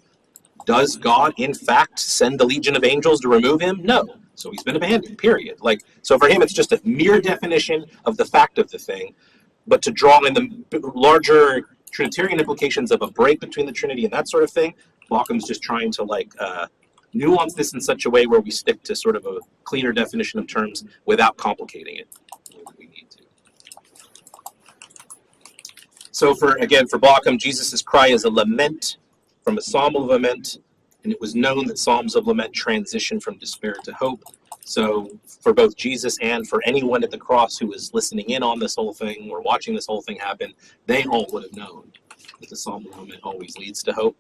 Does God, in fact, send the legion of angels to remove him? No. So he's been abandoned, period. So for him, it's just a mere definition of the fact of the thing. But to draw in the larger Trinitarian implications of a break between the Trinity and that sort of thing, Baukham's just trying to nuance this in such a way where we stick to sort of a cleaner definition of terms without complicating it the way that we need to. So for Bauckham, Jesus' cry is a lament from a psalm of lament, and it was known that psalms of lament transition from despair to hope. So for both Jesus and for anyone at the cross who was listening in on this whole thing or watching this whole thing happen, they all would have known that the psalm of lament always leads to hope.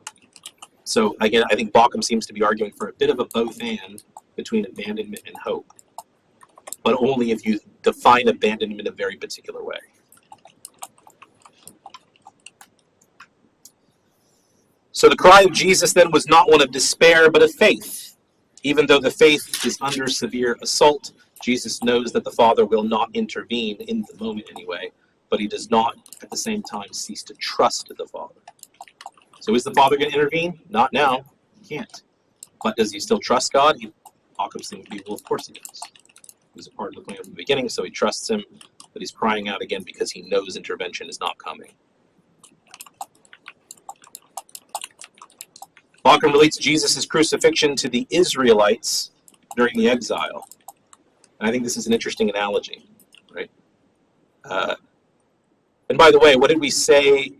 So again, I think Bauckham seems to be arguing for a bit of a both and between abandonment and hope, but only if you define abandonment in a very particular way. So the cry of Jesus then was not one of despair, but of faith. Even though the faith is under severe assault, Jesus knows that the Father will not intervene in the moment anyway, but he does not at the same time cease to trust the Father. So is the Father going to intervene? Not now. He can't. But does he still trust God? Baukham's thing would be, well, of course he does. He was a part of the plan from the beginning, so he trusts him, but he's crying out again because he knows intervention is not coming. Bauckham relates Jesus' crucifixion to the Israelites during the exile. And I think this is an interesting analogy, right? And by the way, what did we say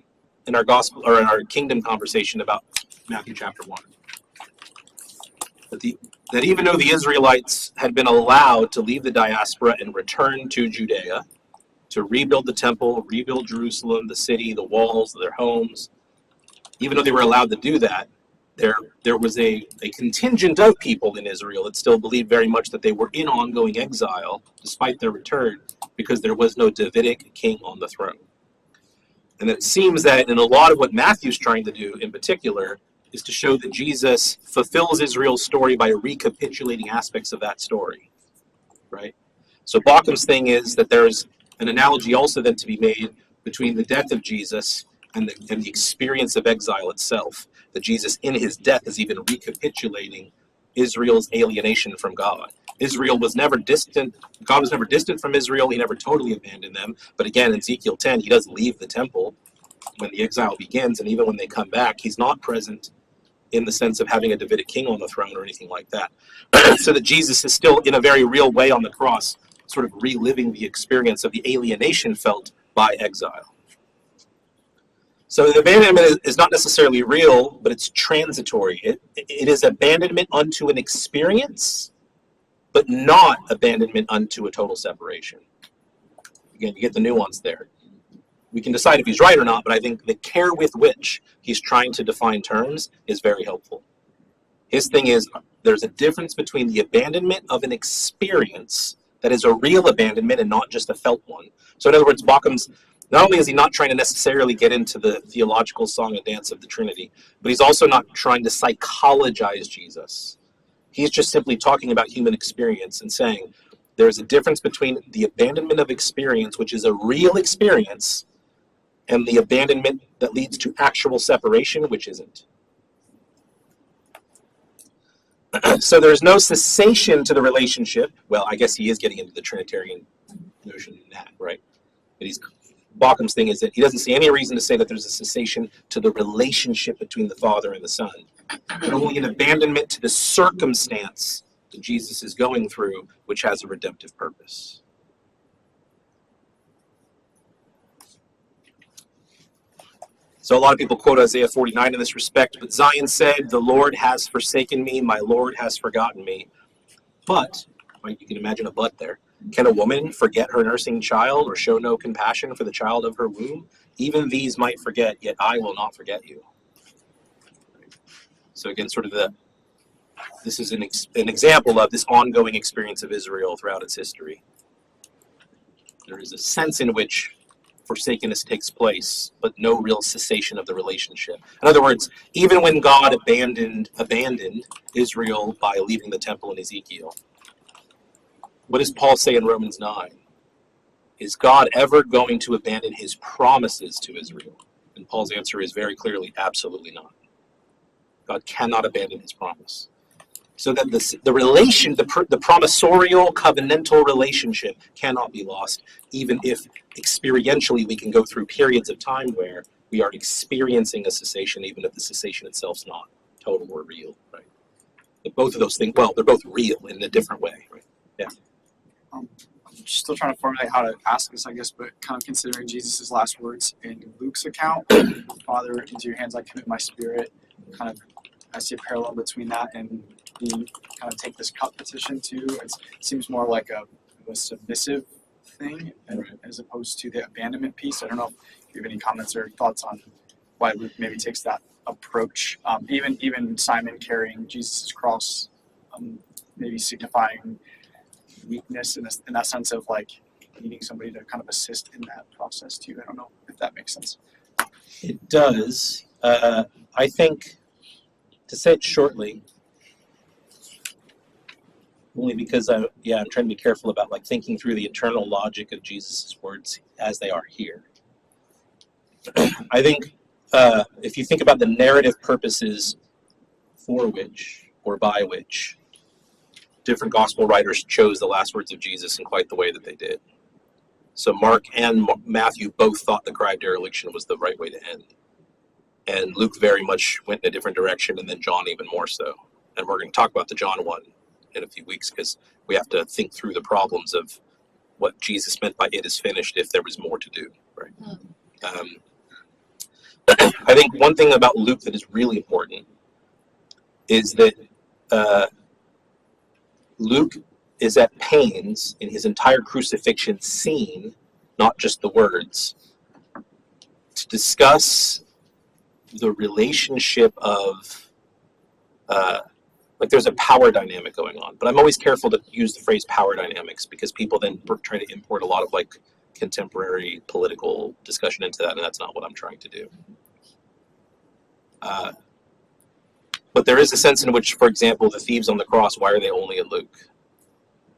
in our gospel or in our kingdom conversation about Matthew chapter 1? That even though the Israelites had been allowed to leave the diaspora and return to Judea to rebuild the temple, rebuild Jerusalem, the city, the walls, their homes, even though they were allowed to do that, there was a contingent of people in Israel that still believed very much that they were in ongoing exile despite their return because there was no Davidic king on the throne. And it seems that in a lot of what Matthew's trying to do in particular is to show that Jesus fulfills Israel's story by recapitulating aspects of that story, right? So Baucham's thing is that there's an analogy also then to be made between the death of Jesus and the experience of exile itself, that Jesus in his death is even recapitulating Israel's alienation from God. Israel was never distant. God was never distant from Israel. He never totally abandoned them. But again, in Ezekiel 10, he does leave the temple when the exile begins. And even when they come back, he's not present in the sense of having a Davidic king on the throne or anything like that. So that Jesus is still, in a very real way on the cross, sort of reliving the experience of the alienation felt by exile. So the abandonment is not necessarily real, but it's transitory. It is abandonment unto an experience, but not abandonment unto a total separation. Again, you get the nuance there. We can decide if he's right or not, but I think the care with which he's trying to define terms is very helpful. His thing is, there's a difference between the abandonment of an experience that is a real abandonment and not just a felt one. So in other words, Baucham's, not only is he not trying to necessarily get into the theological song and dance of the Trinity, but he's also not trying to psychologize Jesus. He's just simply talking about human experience and saying there's a difference between the abandonment of experience, which is a real experience, and the abandonment that leads to actual separation, which isn't. So there's no cessation to the relationship. Well, I guess he is getting into the Trinitarian notion in that, right? But Baucham's thing is that he doesn't see any reason to say that there's a cessation to the relationship between the Father and the Son, but only an abandonment to the circumstance that Jesus is going through, which has a redemptive purpose. So a lot of people quote Isaiah 49 in this respect, but Zion said, "The Lord has forsaken me, my Lord has forgotten me." But, right, you can imagine a but there. Can a woman forget her nursing child or show no compassion for the child of her womb? Even these might forget, yet I will not forget you. So again, sort of this is an example of this ongoing experience of Israel throughout its history. There is a sense in which forsakenness takes place, but no real cessation of the relationship. In other words, even when God abandoned Israel by leaving the temple in Ezekiel, what does Paul say in Romans 9? Is God ever going to abandon his promises to Israel? And Paul's answer is very clearly, absolutely not. God cannot abandon his promise. So that the relation, the promissorial covenantal relationship cannot be lost, even if experientially we can go through periods of time where we are experiencing a cessation, even if the cessation itself is not total or real, right? But both of those things, well, they're both real in a different way, right? Yeah. I'm still trying to formulate how to ask this, I guess, but kind of considering Jesus' last words in Luke's account, "Father, into your hands I commit my spirit," kind of, I see a parallel between that and the kind of take this cup petition too. It seems more like a submissive thing as opposed to the abandonment piece. I don't know if you have any comments or thoughts on why Luke maybe takes that approach. Even Simon carrying Jesus' cross, maybe signifying weakness in that sense of like needing somebody to kind of assist in that process too. I don't know if that makes sense. It does. I think, to say it shortly, only because I'm trying to be careful about like thinking through the internal logic of Jesus' words as they are here. I think if you think about the narrative purposes for which or by which different gospel writers chose the last words of Jesus in quite the way that they did. So Mark and Matthew both thought the cry of dereliction was the right way to end. And Luke very much went in a different direction, and then John even more so. And we're going to talk about the John one in a few weeks, because we have to think through the problems of what Jesus meant by "it is finished" if there was more to do. Right. I think one thing about Luke that is really important is that Luke is at pains in his entire crucifixion scene, not just the words, to discuss the relationship of like there's a power dynamic going on. But I'm always careful to use the phrase power dynamics, because people then try to import a lot of like contemporary political discussion into that, and that's not what I'm trying to do. But there is a sense in which, for example, the thieves on the cross, why are they only in Luke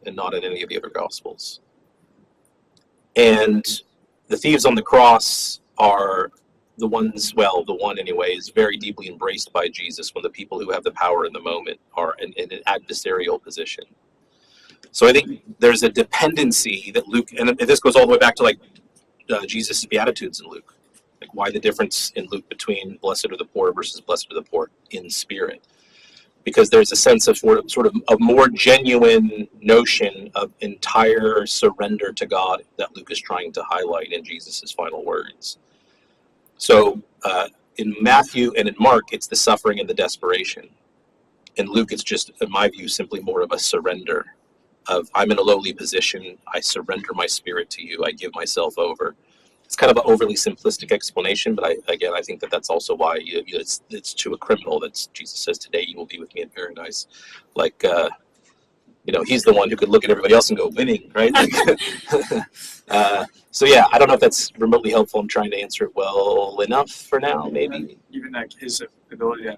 and not in any of the other Gospels? And the thieves on the cross are the ones, well, the one anyway, is very deeply embraced by Jesus when the people who have the power in the moment are in an adversarial position. So I think there's a dependency that Luke, and this goes all the way back to like Jesus' Beatitudes in Luke. Like, why the difference in Luke between blessed are the poor versus blessed are the poor in spirit? Because there's a sense of sort of a more genuine notion of entire surrender to God that Luke is trying to highlight in Jesus' final words. So in Matthew and in Mark, it's the suffering and the desperation. In Luke, it's just, in my view, simply more of a surrender of, I'm in a lowly position, I surrender my spirit to you, I give myself over. It's kind of an overly simplistic explanation, but I think that that's also why it's to a criminal that Jesus says, today you will be with me in paradise. Like, he's the one who could look at everybody else and go, winning, right? So yeah, I don't know if that's remotely helpful. I'm trying to answer it well enough for now, maybe. Even like his ability to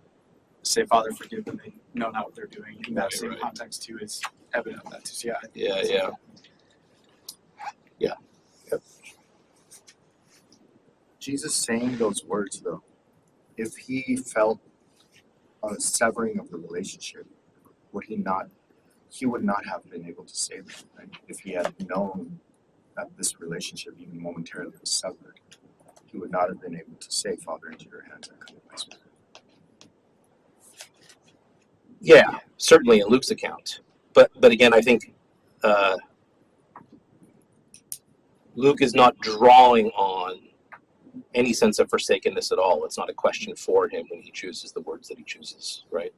say, Father, forgive them, they know not what they're doing. In that same context too is evident of that too. So yeah. Yep. Jesus saying those words, though, if he felt a severing of the relationship, he would not have been able to say that, right? If he had known that this relationship even momentarily was severed, he would not have been able to say, Father, into your hands I commit my spirit. Yeah, certainly in Luke's account. But again, I think Luke is not drawing on any sense of forsakenness at all. It's not a question for him when he chooses the words that he chooses, right?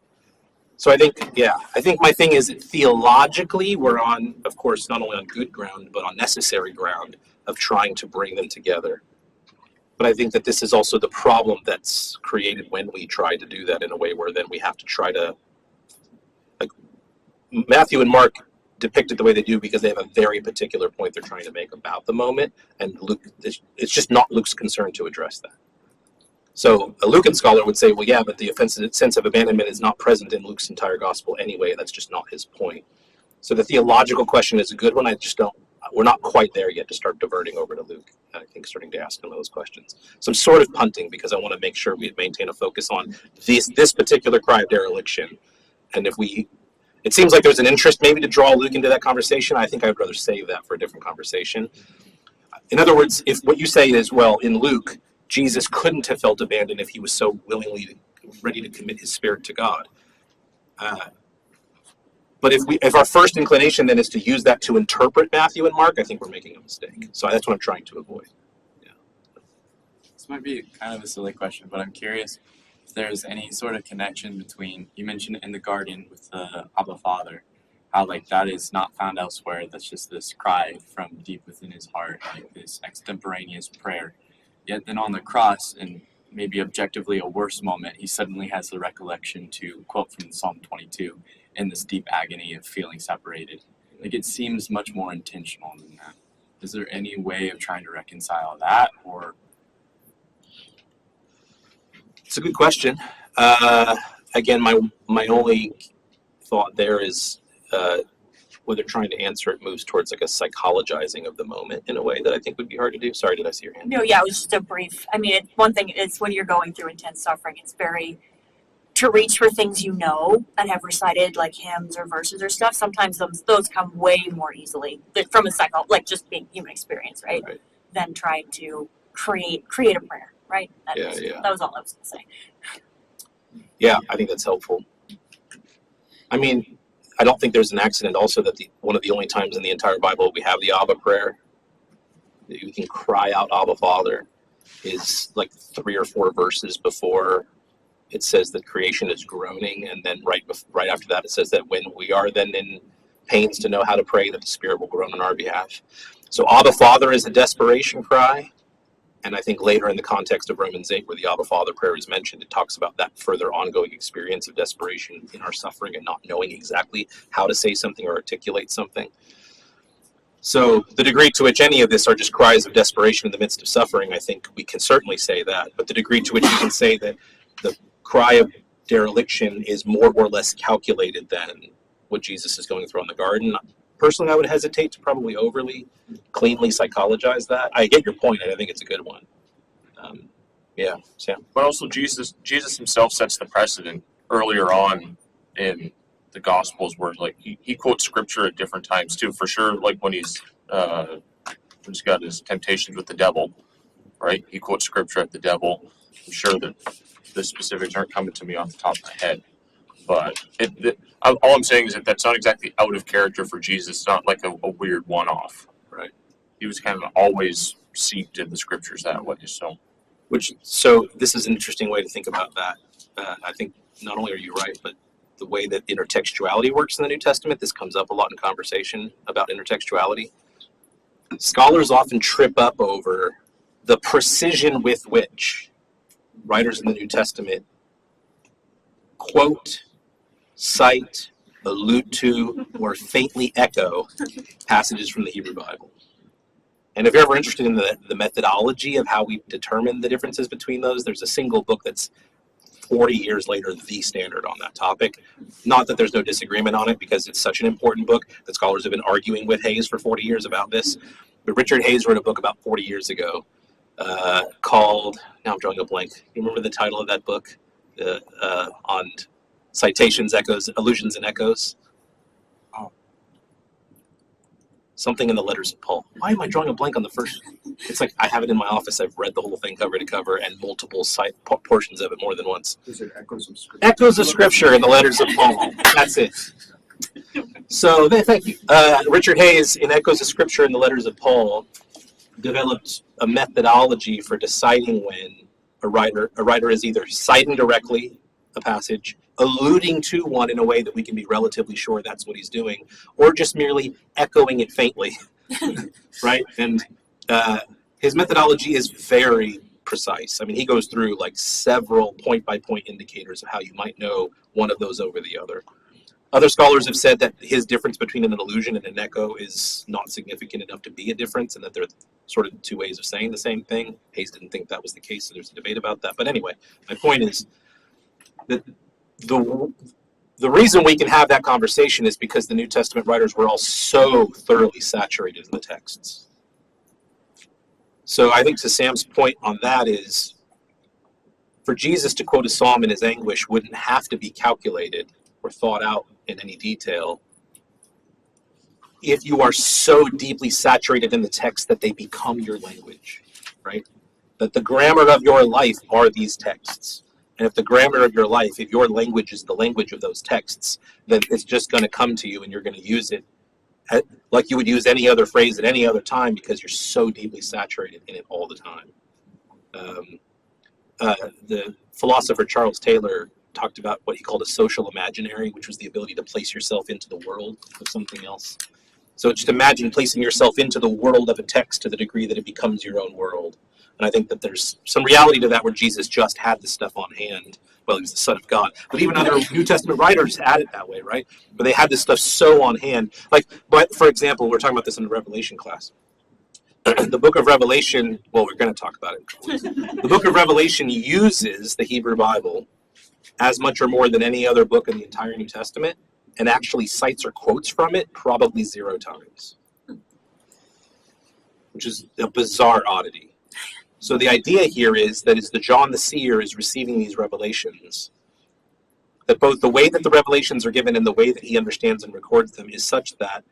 So I think my thing is theologically, we're on, of course, not only on good ground, but on necessary ground of trying to bring them together. But I think that this is also the problem that's created when we try to do that in a way where then we have to try to, like, Matthew and Mark depicted the way they do because they have a very particular point they're trying to make about the moment, and Luke, it's just not Luke's concern to address that. So a Lucan scholar would say, well, yeah, but the offensive sense of abandonment is not present in Luke's entire gospel anyway. That's just not his point. So the theological question is a good one. We're not quite there yet to start diverting over to Luke. I think starting to ask him those questions. So I'm sort of punting because I want to make sure we maintain a focus on this particular cry of dereliction. And it seems like there's an interest maybe to draw Luke into that conversation. I think I'd rather save that for a different conversation. In other words, if what you say is, well, in Luke, Jesus couldn't have felt abandoned if he was so willingly ready to commit his spirit to God. But if our first inclination then is to use that to interpret Matthew and Mark, I think we're making a mistake. So that's what I'm trying to avoid. Yeah. This might be kind of a silly question, but I'm curious if there's any sort of connection between, you mentioned it in the garden with the Abba Father, how like that is not found elsewhere. That's just this cry from deep within his heart, like this extemporaneous prayer. Yet then on the cross, and maybe objectively a worse moment, he suddenly has the recollection to quote from Psalm 22 in this deep agony of feeling separated. Like, it seems much more intentional than that. Is there any way of trying to reconcile that, or? It's a good question. Again, my only thought there is whether trying to answer it moves towards like a psychologizing of the moment in a way that I think would be hard to do. Sorry, did I see your hand? No, yeah, it was just a brief. I mean, one thing is when you're going through intense suffering, it's very to reach for things you know and have recited like hymns or verses or stuff. Sometimes those come way more easily from a just being human experience, right? Than trying to create a prayer, right? That was all I was going to say. Yeah, I think that's helpful. I mean, I don't think there's an accident also that one of the only times in the entire Bible we have the Abba prayer, that you can cry out Abba Father, is like 3 or 4 verses before it says that creation is groaning, and then right after that it says that when we are then in pains to know how to pray, that the Spirit will groan on our behalf. So Abba Father is a desperation cry, and I think later in the context of Romans 8, where the Abba Father prayer is mentioned, it talks about that further ongoing experience of desperation in our suffering and not knowing exactly how to say something or articulate something. So the degree to which any of this are just cries of desperation in the midst of suffering, I think we can certainly say that. But the degree to which you can say that the cry of dereliction is more or less calculated than what Jesus is going through in the garden, personally, I would hesitate to probably overly cleanly psychologize that. I get your point, and I think it's a good one. Yeah, Sam. But also Jesus himself sets the precedent earlier on in the Gospels, where like he quotes scripture at different times too. For sure, like when he's got his temptations with the devil, right? He quotes scripture at the devil. I'm sure that the specifics aren't coming to me off the top of my head, but all I'm saying is that that's not exactly out of character for Jesus. It's not like a weird one-off. Right. He was kind of always seeped in the scriptures that way. So this is an interesting way to think about that. I think not only are you right, but the way that intertextuality works in the New Testament, this comes up a lot in conversation about intertextuality. Scholars often trip up over the precision with which writers in the New Testament quote, cite, allude to, or faintly echo passages from the Hebrew Bible. And if you're ever interested in the methodology of how we determine the differences between those, there's a single book that's 40 years later the standard on that topic. Not that there's no disagreement on it, because it's such an important book that scholars have been arguing with Hayes for 40 years about this. But Richard Hayes wrote a book about 40 years ago called, now I'm drawing a blank. You remember the title of that book? On citations, echoes, allusions, and echoes? Something in the letters of Paul. Why am I drawing a blank on the first? It's like I have it in my office. I've read the whole thing cover to cover and multiple portions of it more than once. Is it Echoes of Scripture? Echoes of Scripture in the letters of Paul. That's it. So thank you. Richard Hayes, in Echoes of Scripture in the letters of Paul, developed a methodology for deciding when a writer is either citing directly a passage, alluding to one in a way that we can be relatively sure that's what he's doing, or just merely echoing it faintly, right? And his methodology is very precise. I mean, he goes through like several point-by-point indicators of how you might know one of those over the other. Other scholars have said that his difference between an allusion and an echo is not significant enough to be a difference, and that they're sort of two ways of saying the same thing. Hayes didn't think that was the case, so there's a debate about that. But anyway, my point is that the reason we can have that conversation is because the New Testament writers were all so thoroughly saturated in the texts. So I think to Sam's point on that is, for Jesus to quote a psalm in his anguish wouldn't have to be calculated or thought out in any detail if you are so deeply saturated in the text that they become your language, right? That the grammar of your life are these texts. And if the grammar of your life, if your language is the language of those texts, then it's just going to come to you and you're going to use it like you would use any other phrase at any other time, because you're so deeply saturated in it all the time. The philosopher Charles Taylor talked about what he called a social imaginary, which was the ability to place yourself into the world of something else. So just imagine placing yourself into the world of a text to the degree that it becomes your own world. And I think that there's some reality to that, where Jesus just had this stuff on hand. Well, he was the Son of God. But even other New Testament writers had it that way, right? But they had this stuff so on hand. But for example, we're talking about this in the Revelation class. The book of Revelation, well, we're going to talk about it. The book of Revelation uses the Hebrew Bible as much or more than any other book in the entire New Testament, and actually cites or quotes from it probably 0 times, which is a bizarre oddity. So the idea here is that as the John the Seer is receiving these revelations, that both the way that the revelations are given and the way that he understands and records them is such that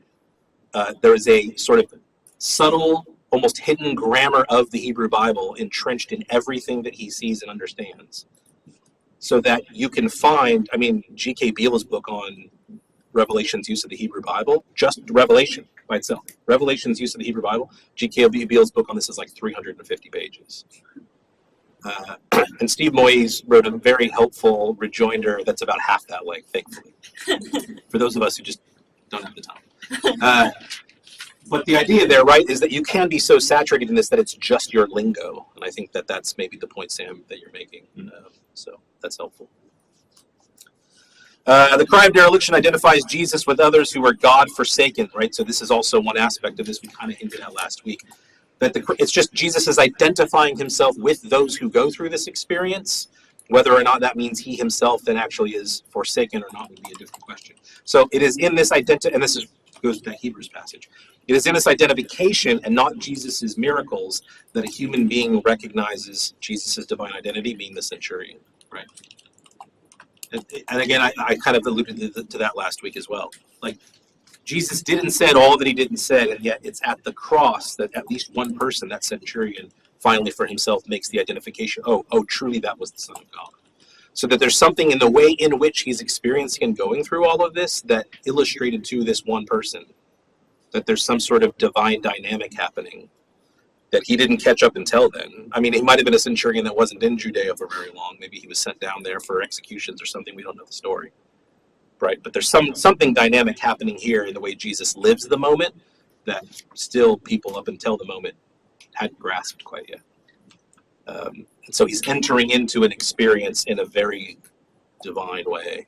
there is a sort of subtle, almost hidden grammar of the Hebrew Bible entrenched in everything that he sees and understands. So that you can find, I mean, G.K. Beale's book on Revelation's use of the Hebrew Bible, just Revelation by itself. Revelation's use of the Hebrew Bible. G.K.O. Beale's book on this is like 350 pages. And Steve Moyes wrote a very helpful rejoinder that's about half that length, thankfully, for those of us who just don't have the time. But the idea there, right, is that you can be so saturated in this that it's just your lingo. And I think that that's maybe the point, Sam, that you're making. So that's helpful. The cry of dereliction identifies Jesus with others who are God-forsaken, right? So this is also one aspect of this we kind of hinted at last week. That it's just Jesus is identifying himself with those who go through this experience. Whether or not that means he himself then actually is forsaken or not would be a different question. So it is in this identity, and goes with that Hebrews passage. It is in this identification and not Jesus's miracles that a human being recognizes Jesus's divine identity, being the centurion, right? And again, I kind of alluded to that last week as well. Like, Jesus didn't say all that he didn't say, and yet it's at the cross that at least one person, that centurion, finally for himself makes the identification, oh, truly that was the Son of God. So that there's something in the way in which he's experiencing and going through all of this that illustrated to this one person that there's some sort of divine dynamic happening that he didn't catch up until then. I mean, he might have been a centurion that wasn't in Judea for very long. Maybe he was sent down there for executions or something. We don't know the story. Right, but there's something dynamic happening here in the way Jesus lives the moment that still people up until the moment hadn't grasped quite yet. And so he's entering into an experience in a very divine way.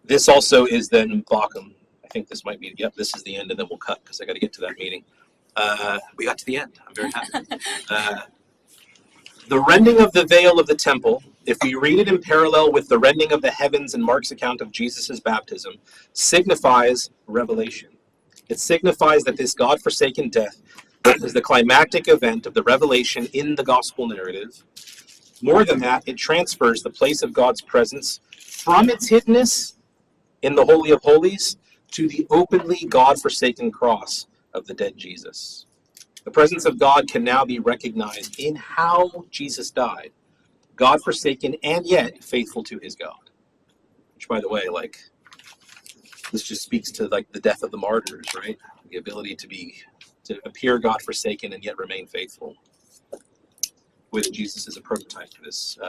This also is then Bacchum. I think this might be, yep, this is the end, and then we'll cut because I got to get to that meeting. We got to the end. I'm very happy. The rending of the veil of the temple, if we read it in parallel with the rending of the heavens in Mark's account of Jesus' baptism, signifies revelation. It signifies that this God-forsaken death is the climactic event of the revelation in the gospel narrative. More than that, it transfers the place of God's presence from its hiddenness in the Holy of Holies to the openly God-forsaken cross of the dead Jesus. The presence of God can now be recognized in how Jesus died, God-forsaken and yet faithful to his God. Which, by the way, like, this just speaks to like the death of the martyrs, right? The ability to appear God-forsaken and yet remain faithful. With Jesus as a prototype for this.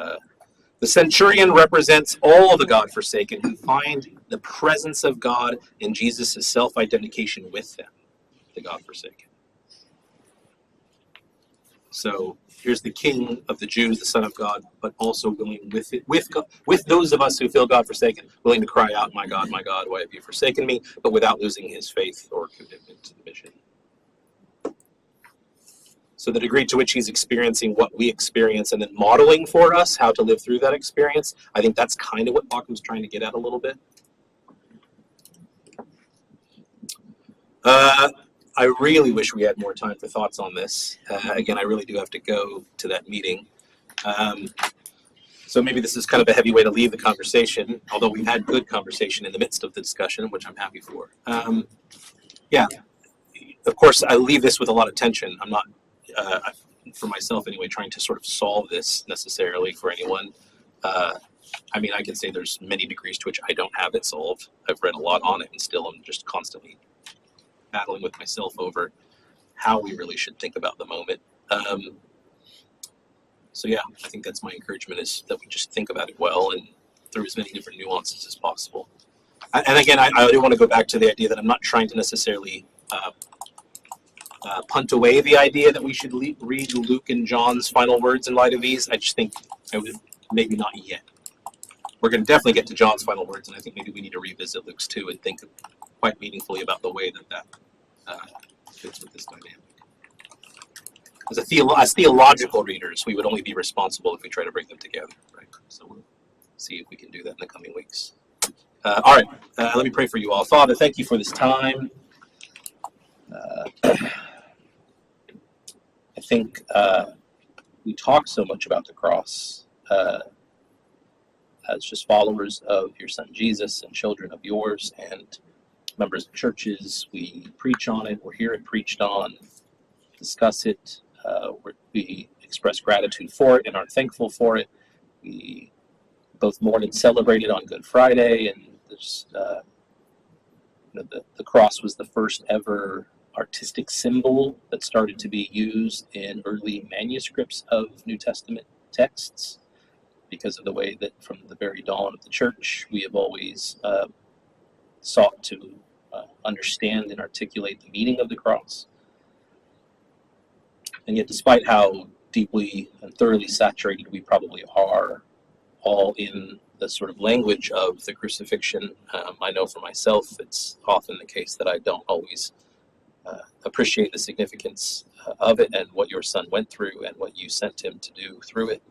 The centurion represents all of the God-forsaken who find the presence of God in Jesus' self-identification with them, the God-forsaken. So here's the King of the Jews, the Son of God, but also willing with those of us who feel God-forsaken, willing to cry out, my God, why have you forsaken me? But without losing his faith or commitment to the mission. So the degree to which he's experiencing what we experience and then modeling for us how to live through that experience, I think that's kind of what Bachu's trying to get at a little bit. I really wish we had more time for thoughts on this. Again, I really do have to go to that meeting. So maybe this is kind of a heavy way to leave the conversation, although we've had good conversation in the midst of the discussion, which I'm happy for. Yeah, of course, I leave this with a lot of tension. I'm not, for myself anyway, trying to sort of solve this necessarily for anyone. I mean, I can say there's many degrees to which I don't have it solved. I've read a lot on it and still I'm just constantly battling with myself over how we really should think about the moment. So yeah, I think that's my encouragement, is that we just think about it well and through as many different nuances as possible. And again, I do want to go back to the idea that I'm not trying to necessarily punt away the idea that we should read Luke and John's final words in light of these. I just think I would maybe not yet. We're going to definitely get to John's final words, and I think maybe we need to revisit Luke's too and think quite meaningfully about the way that fits with this dynamic. As theological readers, we would only be responsible if we try to bring them together, right? So we'll see if we can do that in the coming weeks. All right, let me pray for you all. Father, thank you for this time. I think we talk so much about the cross as just followers of your son Jesus and children of yours and members of churches. We preach on it, or hear it preached on, discuss it. We express gratitude for it and are thankful for it. We both mourned and celebrated on Good Friday, and there's the cross was the first ever artistic symbol that started to be used in early manuscripts of New Testament texts, because of the way that from the very dawn of the church we have always sought to understand and articulate the meaning of the cross. And yet, despite how deeply and thoroughly saturated we probably are all in the sort of language of the crucifixion, I know for myself it's often the case that I don't always appreciate the significance of it and what your son went through and what you sent him to do through it.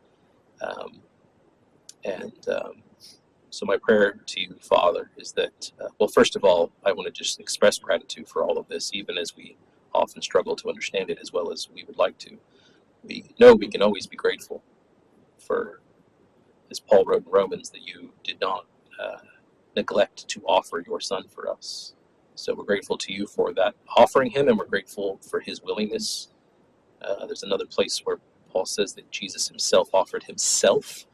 So my prayer to you, Father, is that, well, first of all, I want to just express gratitude for all of this, even as we often struggle to understand it as well as we would like to. We know we can always be grateful for, as Paul wrote in Romans, that you did not neglect to offer your son for us. So we're grateful to you for that offering him, and we're grateful for his willingness. There's another place where Paul says that Jesus himself offered himself.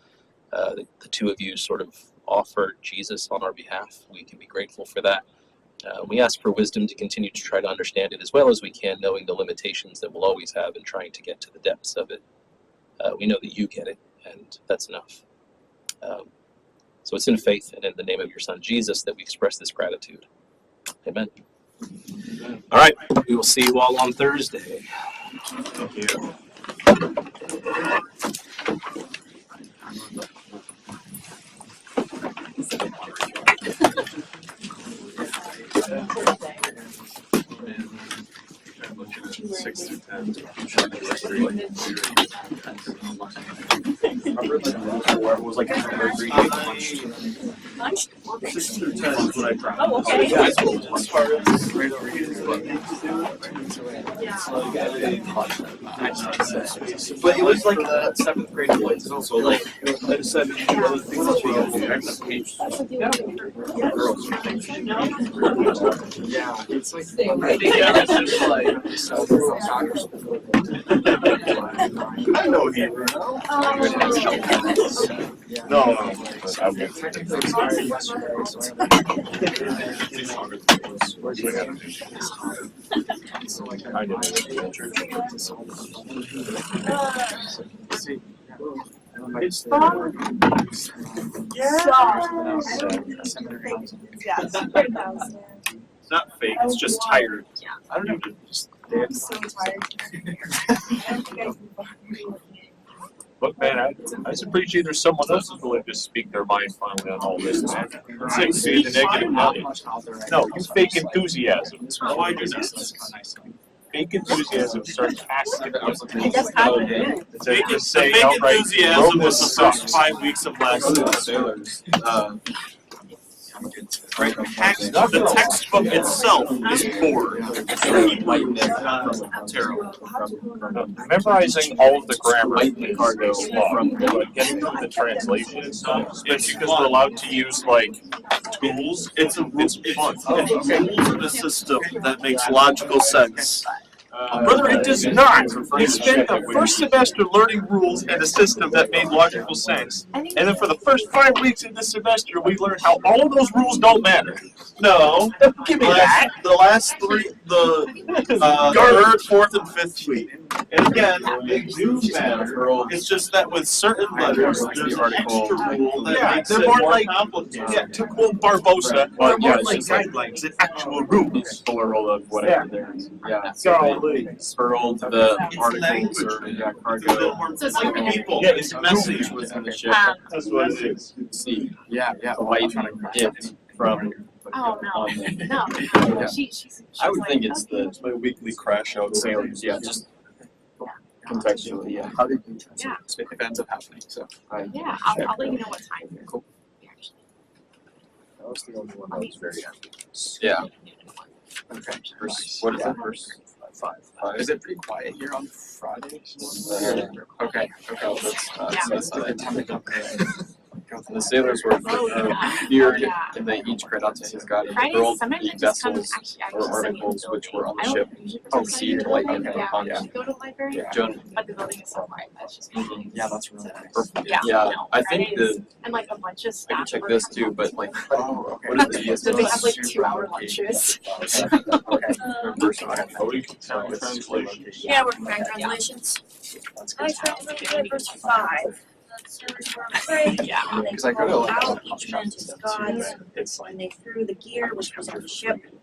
The two of you sort of offered Jesus on our behalf. We can be grateful for that. We ask for wisdom to continue to try to understand it as well as we can, knowing the limitations that we'll always have in trying to get to the depths of it. We know that you get it, and that's enough. So it's in faith and in the name of your son Jesus that we express this gratitude. Amen. All right, we will see you all on Thursday. Thank you. Six through 10. Where it was like a 3 day lunch. 6 through 10 is what I tried. Oh, okay. As far as right over here is what needs to do. But it was like that 7th grade place. It's also like I decided to do other things that we got to do. Yeah, it's like It's just like I know Hebrew. No. I didn't church. It's not fake, it's just tired. I don't know. I'm so tired. But man, I just appreciate there's someone else who's willing to speak their mind finally on all this, man. Let's say see the negative Nelly. No, you fake enthusiasm. Oh, I do not. Fake enthusiasm starts asking It does happen. Fake just say fake outright, enthusiasm was this the first sucks. 5 weeks of last semester. Right, the textbook itself is poor. Terrible. Memorizing all of the grammar is long, but getting through the translation and stuff, especially because we're allowed to use like Tools, it's fun. It's tools in a system that makes logical sense. brother, it does not. We spent the first semester learning rules in a system that made logical sense, and then for the first 5 weeks in this semester, we learned how all of those rules don't matter. No, Give me that. the last three, the third, fourth, and fifth week. And again, they do matter. It's just that with certain letters, there's an extra rule that makes they're it more more like complicated. Yeah, to quote Barbosa, they're But more yeah, like it's just like- guidelines than actual rules. Plural of whatever there is. Yeah. So, Spurled the It's articles language. or yeah, It's a cargo. bit more So it's like like- people. Yeah, it's It's message. Within the ship. that's what it is. See, yeah. light it from. Oh, no. on the- No. Yeah. She's I would like, think it's okay. the weekly crash out sailors. Yeah, just contextually. Yeah. How did you Yeah. if it ends up happening? So Yeah, I'll let you know what time. Cool. That was the only one that was very ambiguous. Yeah. okay. Verse, what is it? Verse 5. Is it pretty quiet here on Fridays? Yeah. Okay. Oh, that's Yeah. That's a good time to come. The sailors were feared, and they each cried out to his God, and Fridays, hurled sometimes the I just come, vessels actually, I or just send articles you which were on the I don't ship usually to participate sea in to the lighten building, upon yeah. Go to the library, Yeah. Jonah. but the building is so quiet, that's just. Yeah, that's really nice. Perfect. Yeah. Yeah, No, I think Fridays, the and like a bunch of I staff. can check work this from too, home. but like Oh, okay. what is the So they have like Super 2-hour location. lunches. Okay. first one? Are we counting translations? Yeah, we're comparing translations. That's I good. translated verse 5. The sailors were afraid. Yeah. And they Because I go to called like out each man to his gods. it's like And they threw the gear which was on the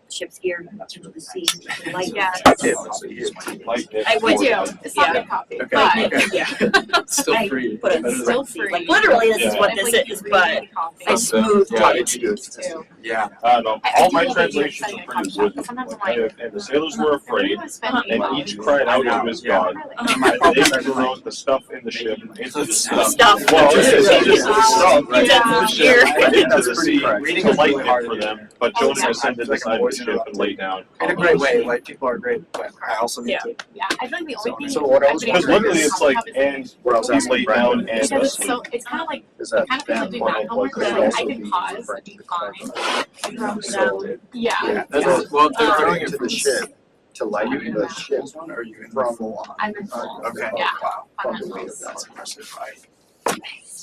ship's gear, into the sea. The light Yeah. Like this. I We would do, do. it's not Yeah. good copy, Okay. but. Yeah. Still I free. put it Better than- Still free. Like literally, this is Yeah. what If, this like, is, you but read copy. I smoothed Yeah, it. it's good. Too. Yeah. I All do my love that you're translations setting are a pretty contract, good. but sometimes I'm like, And the sailors were afraid, and each cried out to his Yeah. God. And they threw the stuff in the ship into the sea. Stuff. Well, it is Yeah. just the stuff Right. into the ship, Here. and into That's the pretty sea correct. to Reading is lighten really it hard for to them. But Oh, Jonah yeah. descended I feel like beside I'm always the ship and interrupted. lay down. In a great way, like people are great, but I also need Yeah. to. yeah, I feel like the only thing. So what I was I've been able Because to literally do it's is like, help is, and What I was he asking laid down Brandon and because it's asleep. so, it's kind of like, Is it that kind of feels like doing math homework, could but it like, also I be can pause referring and to be the fine. From So down. Yeah. That's well, if they're Um, throwing it to from the ship to lighten the ship One or are you in from full on? I'm in full. Okay. Yeah. Wow. I'm in Wow. full. That's impressive.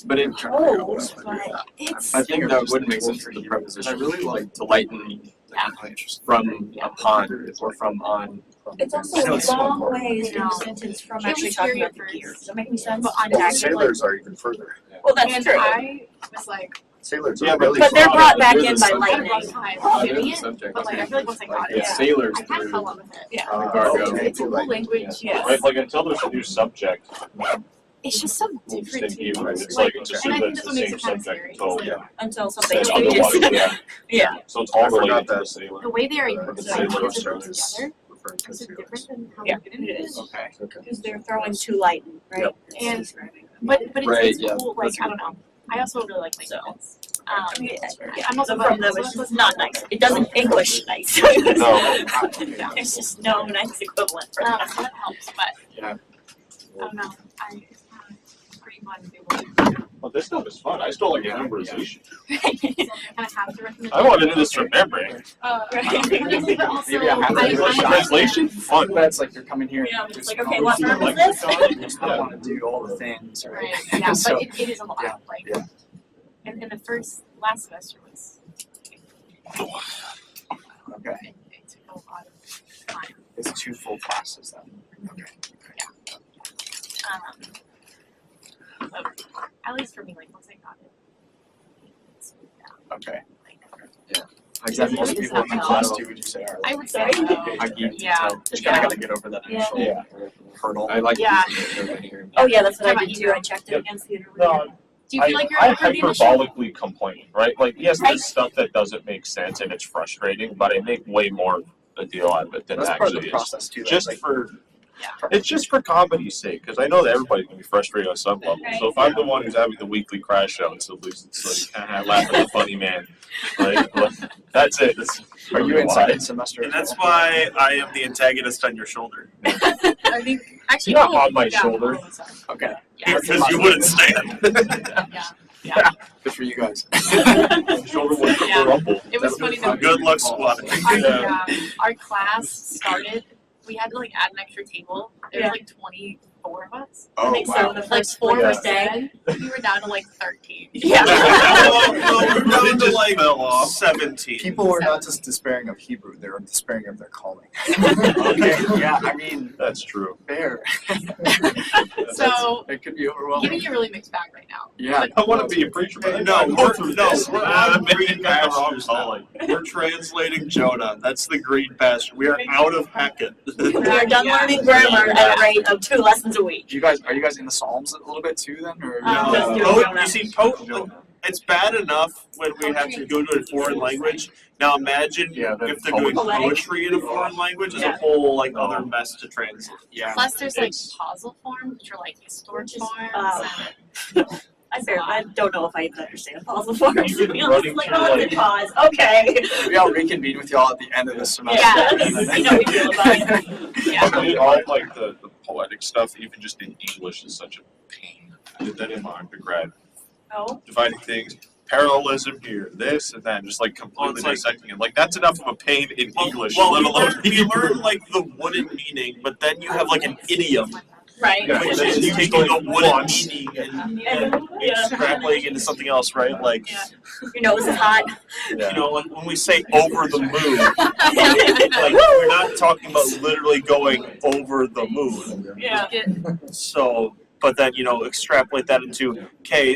but it, Oh, but it's. I think that would make sense for the preposition. I really like to lighten Yeah. Really interesting. from upon or from on. It's also I know a it's so long important. ways in No. the sentence from It actually was talking scary about the at gear. first. Does that make any sense? But on Well, actually, like, sailors are even further. Well, that's and true. I was like, Sailors Yeah, are but really But they're further. brought back in by I had a lightning. rough time That getting is it, the subject. but like, I feel like once I got Yeah, it, sailors I kind of through fell in love with it. Yeah. cargo. It's a cool language. Yes. Right, like until there's a new subject, It's just so it's different in to Hebrew, use. it's like, it's and assumed I that think it's that's the what makes same it kind of subject scary. until, It's like, Until something it's changes. otherwise, yeah. Yeah. So it's all I forgot related to that. the sailor. the way they are The used sailor like, service. together Referring to is so sailors. different than how Yeah, we get into it it. is. Okay. Because they're throwing to lighten, right? And but it's, Right, it's yeah, cool. Like that's a I don't know. I also really like So. languages. Yeah, I'm also from them, bilingual, it's so just that's not cool. nice. It doesn't English nice. No. There's just no nice equivalent for So that. that helps, but Yeah. I don't know. It's pretty fun to be able to Well, this stuff is fun. I still like memorization. kind of have to recommend. I want to do this from memory. But also, Maybe I have to do a shot. Translation, fun. But it's like you're coming here. Yeah, and it's just like, don't okay, what do term like is this? You just don't want to do all the things, right? Right. Yeah, but So, it is a lot. yeah, Like, yeah. and the last semester was. Okay. It took a lot of time. It's 2 full classes then. Okay. So, at least for me, like once I got it, it's Okay. like, Exactly. Most people in the class too, would you say are I like, would say so. I geeked, Yeah. so just kind of got to get over that Yeah. initial Yeah. hurdle. I like Yeah. using it here. Oh yeah, that's what How I about did you? too. I checked it against the No, interlinear. Do you feel like you're I over the initial? hyperbolically complain, right? Like, yes, Right. there's stuff that doesn't make sense and it's frustrating, but I make way more of a deal out of it than That's it part of actually the is. process too. Just like, for, Yeah. it's just for comedy's sake, because I know that everybody can be frustrated on some level. So if I'm the one who's having the weekly crash show, it's at least it's like, laugh at the funny man. Right? Well, that's it. That's are you really in why. second semester? And that's why I am the antagonist on your shoulder. I think actually You're not oh, on my yeah, shoulder. all of a sudden. Okay. Yeah. Because you wouldn't stand. Yeah. Good for you guys. Shoulder would Yeah. rumble. It was funny though. Good luck squatting. Our class started. We had to like add an extra table. There Yeah. was like 24 of us. I think so. The Like first 4 first was day. dead. We were down to like 13. Yeah. No, we're down to just like fell off. 17. People were not just despairing of Hebrew; they were despairing of their calling. Okay. Yeah. I mean, That's true. fair. So It could be overwhelming. giving you a really mixed bag right now. Yeah. I want to be a preacher, but No, I go we're, through no, this. we're on Maybe green you got the wrong pastures now. calling. We're translating Jonah. That's the green pasture. We are out of Hackett. We are done learning grammar at a rate of 2 lessons a week. Do you guys are you guys in the Psalms a little bit too then, or Just No, do Oh, Jonah. you see, it's bad enough when we have to go to a foreign language. Now imagine Yeah, then if they're doing poetic. poetry in a foreign language. It's Yeah. a whole like other mess to translate. yeah? Plus there's like It's- causal forms, which are like historic Which is, forms. And I don't know if I even understand causal forms, to Even be honest. running Like, through, oh, it's a pause. Okay. Maybe I'll reconvene with y'all at the end of the semester. Yeah, you know we feel about it. yeah. I mean, all like the poetic stuff, even just in English, is such a pain. I did that in my undergrad. Oh. dividing things. Parallelism here, this and that, just like completely it's like- dissecting it. Like that's enough of a pain in English, Well, let we alone learn Hebrew. like the wooden meaning, but then you have like an idiom, Right. Yeah. which Which is is taking going the wooden once. meaning and Yeah. extrapolating into something else, right? Like, Your nose is hot. you know, like when we say over the moon, like we're not talking about literally going over the moon. Yeah. So, but then, you know, extrapolate that into, okay,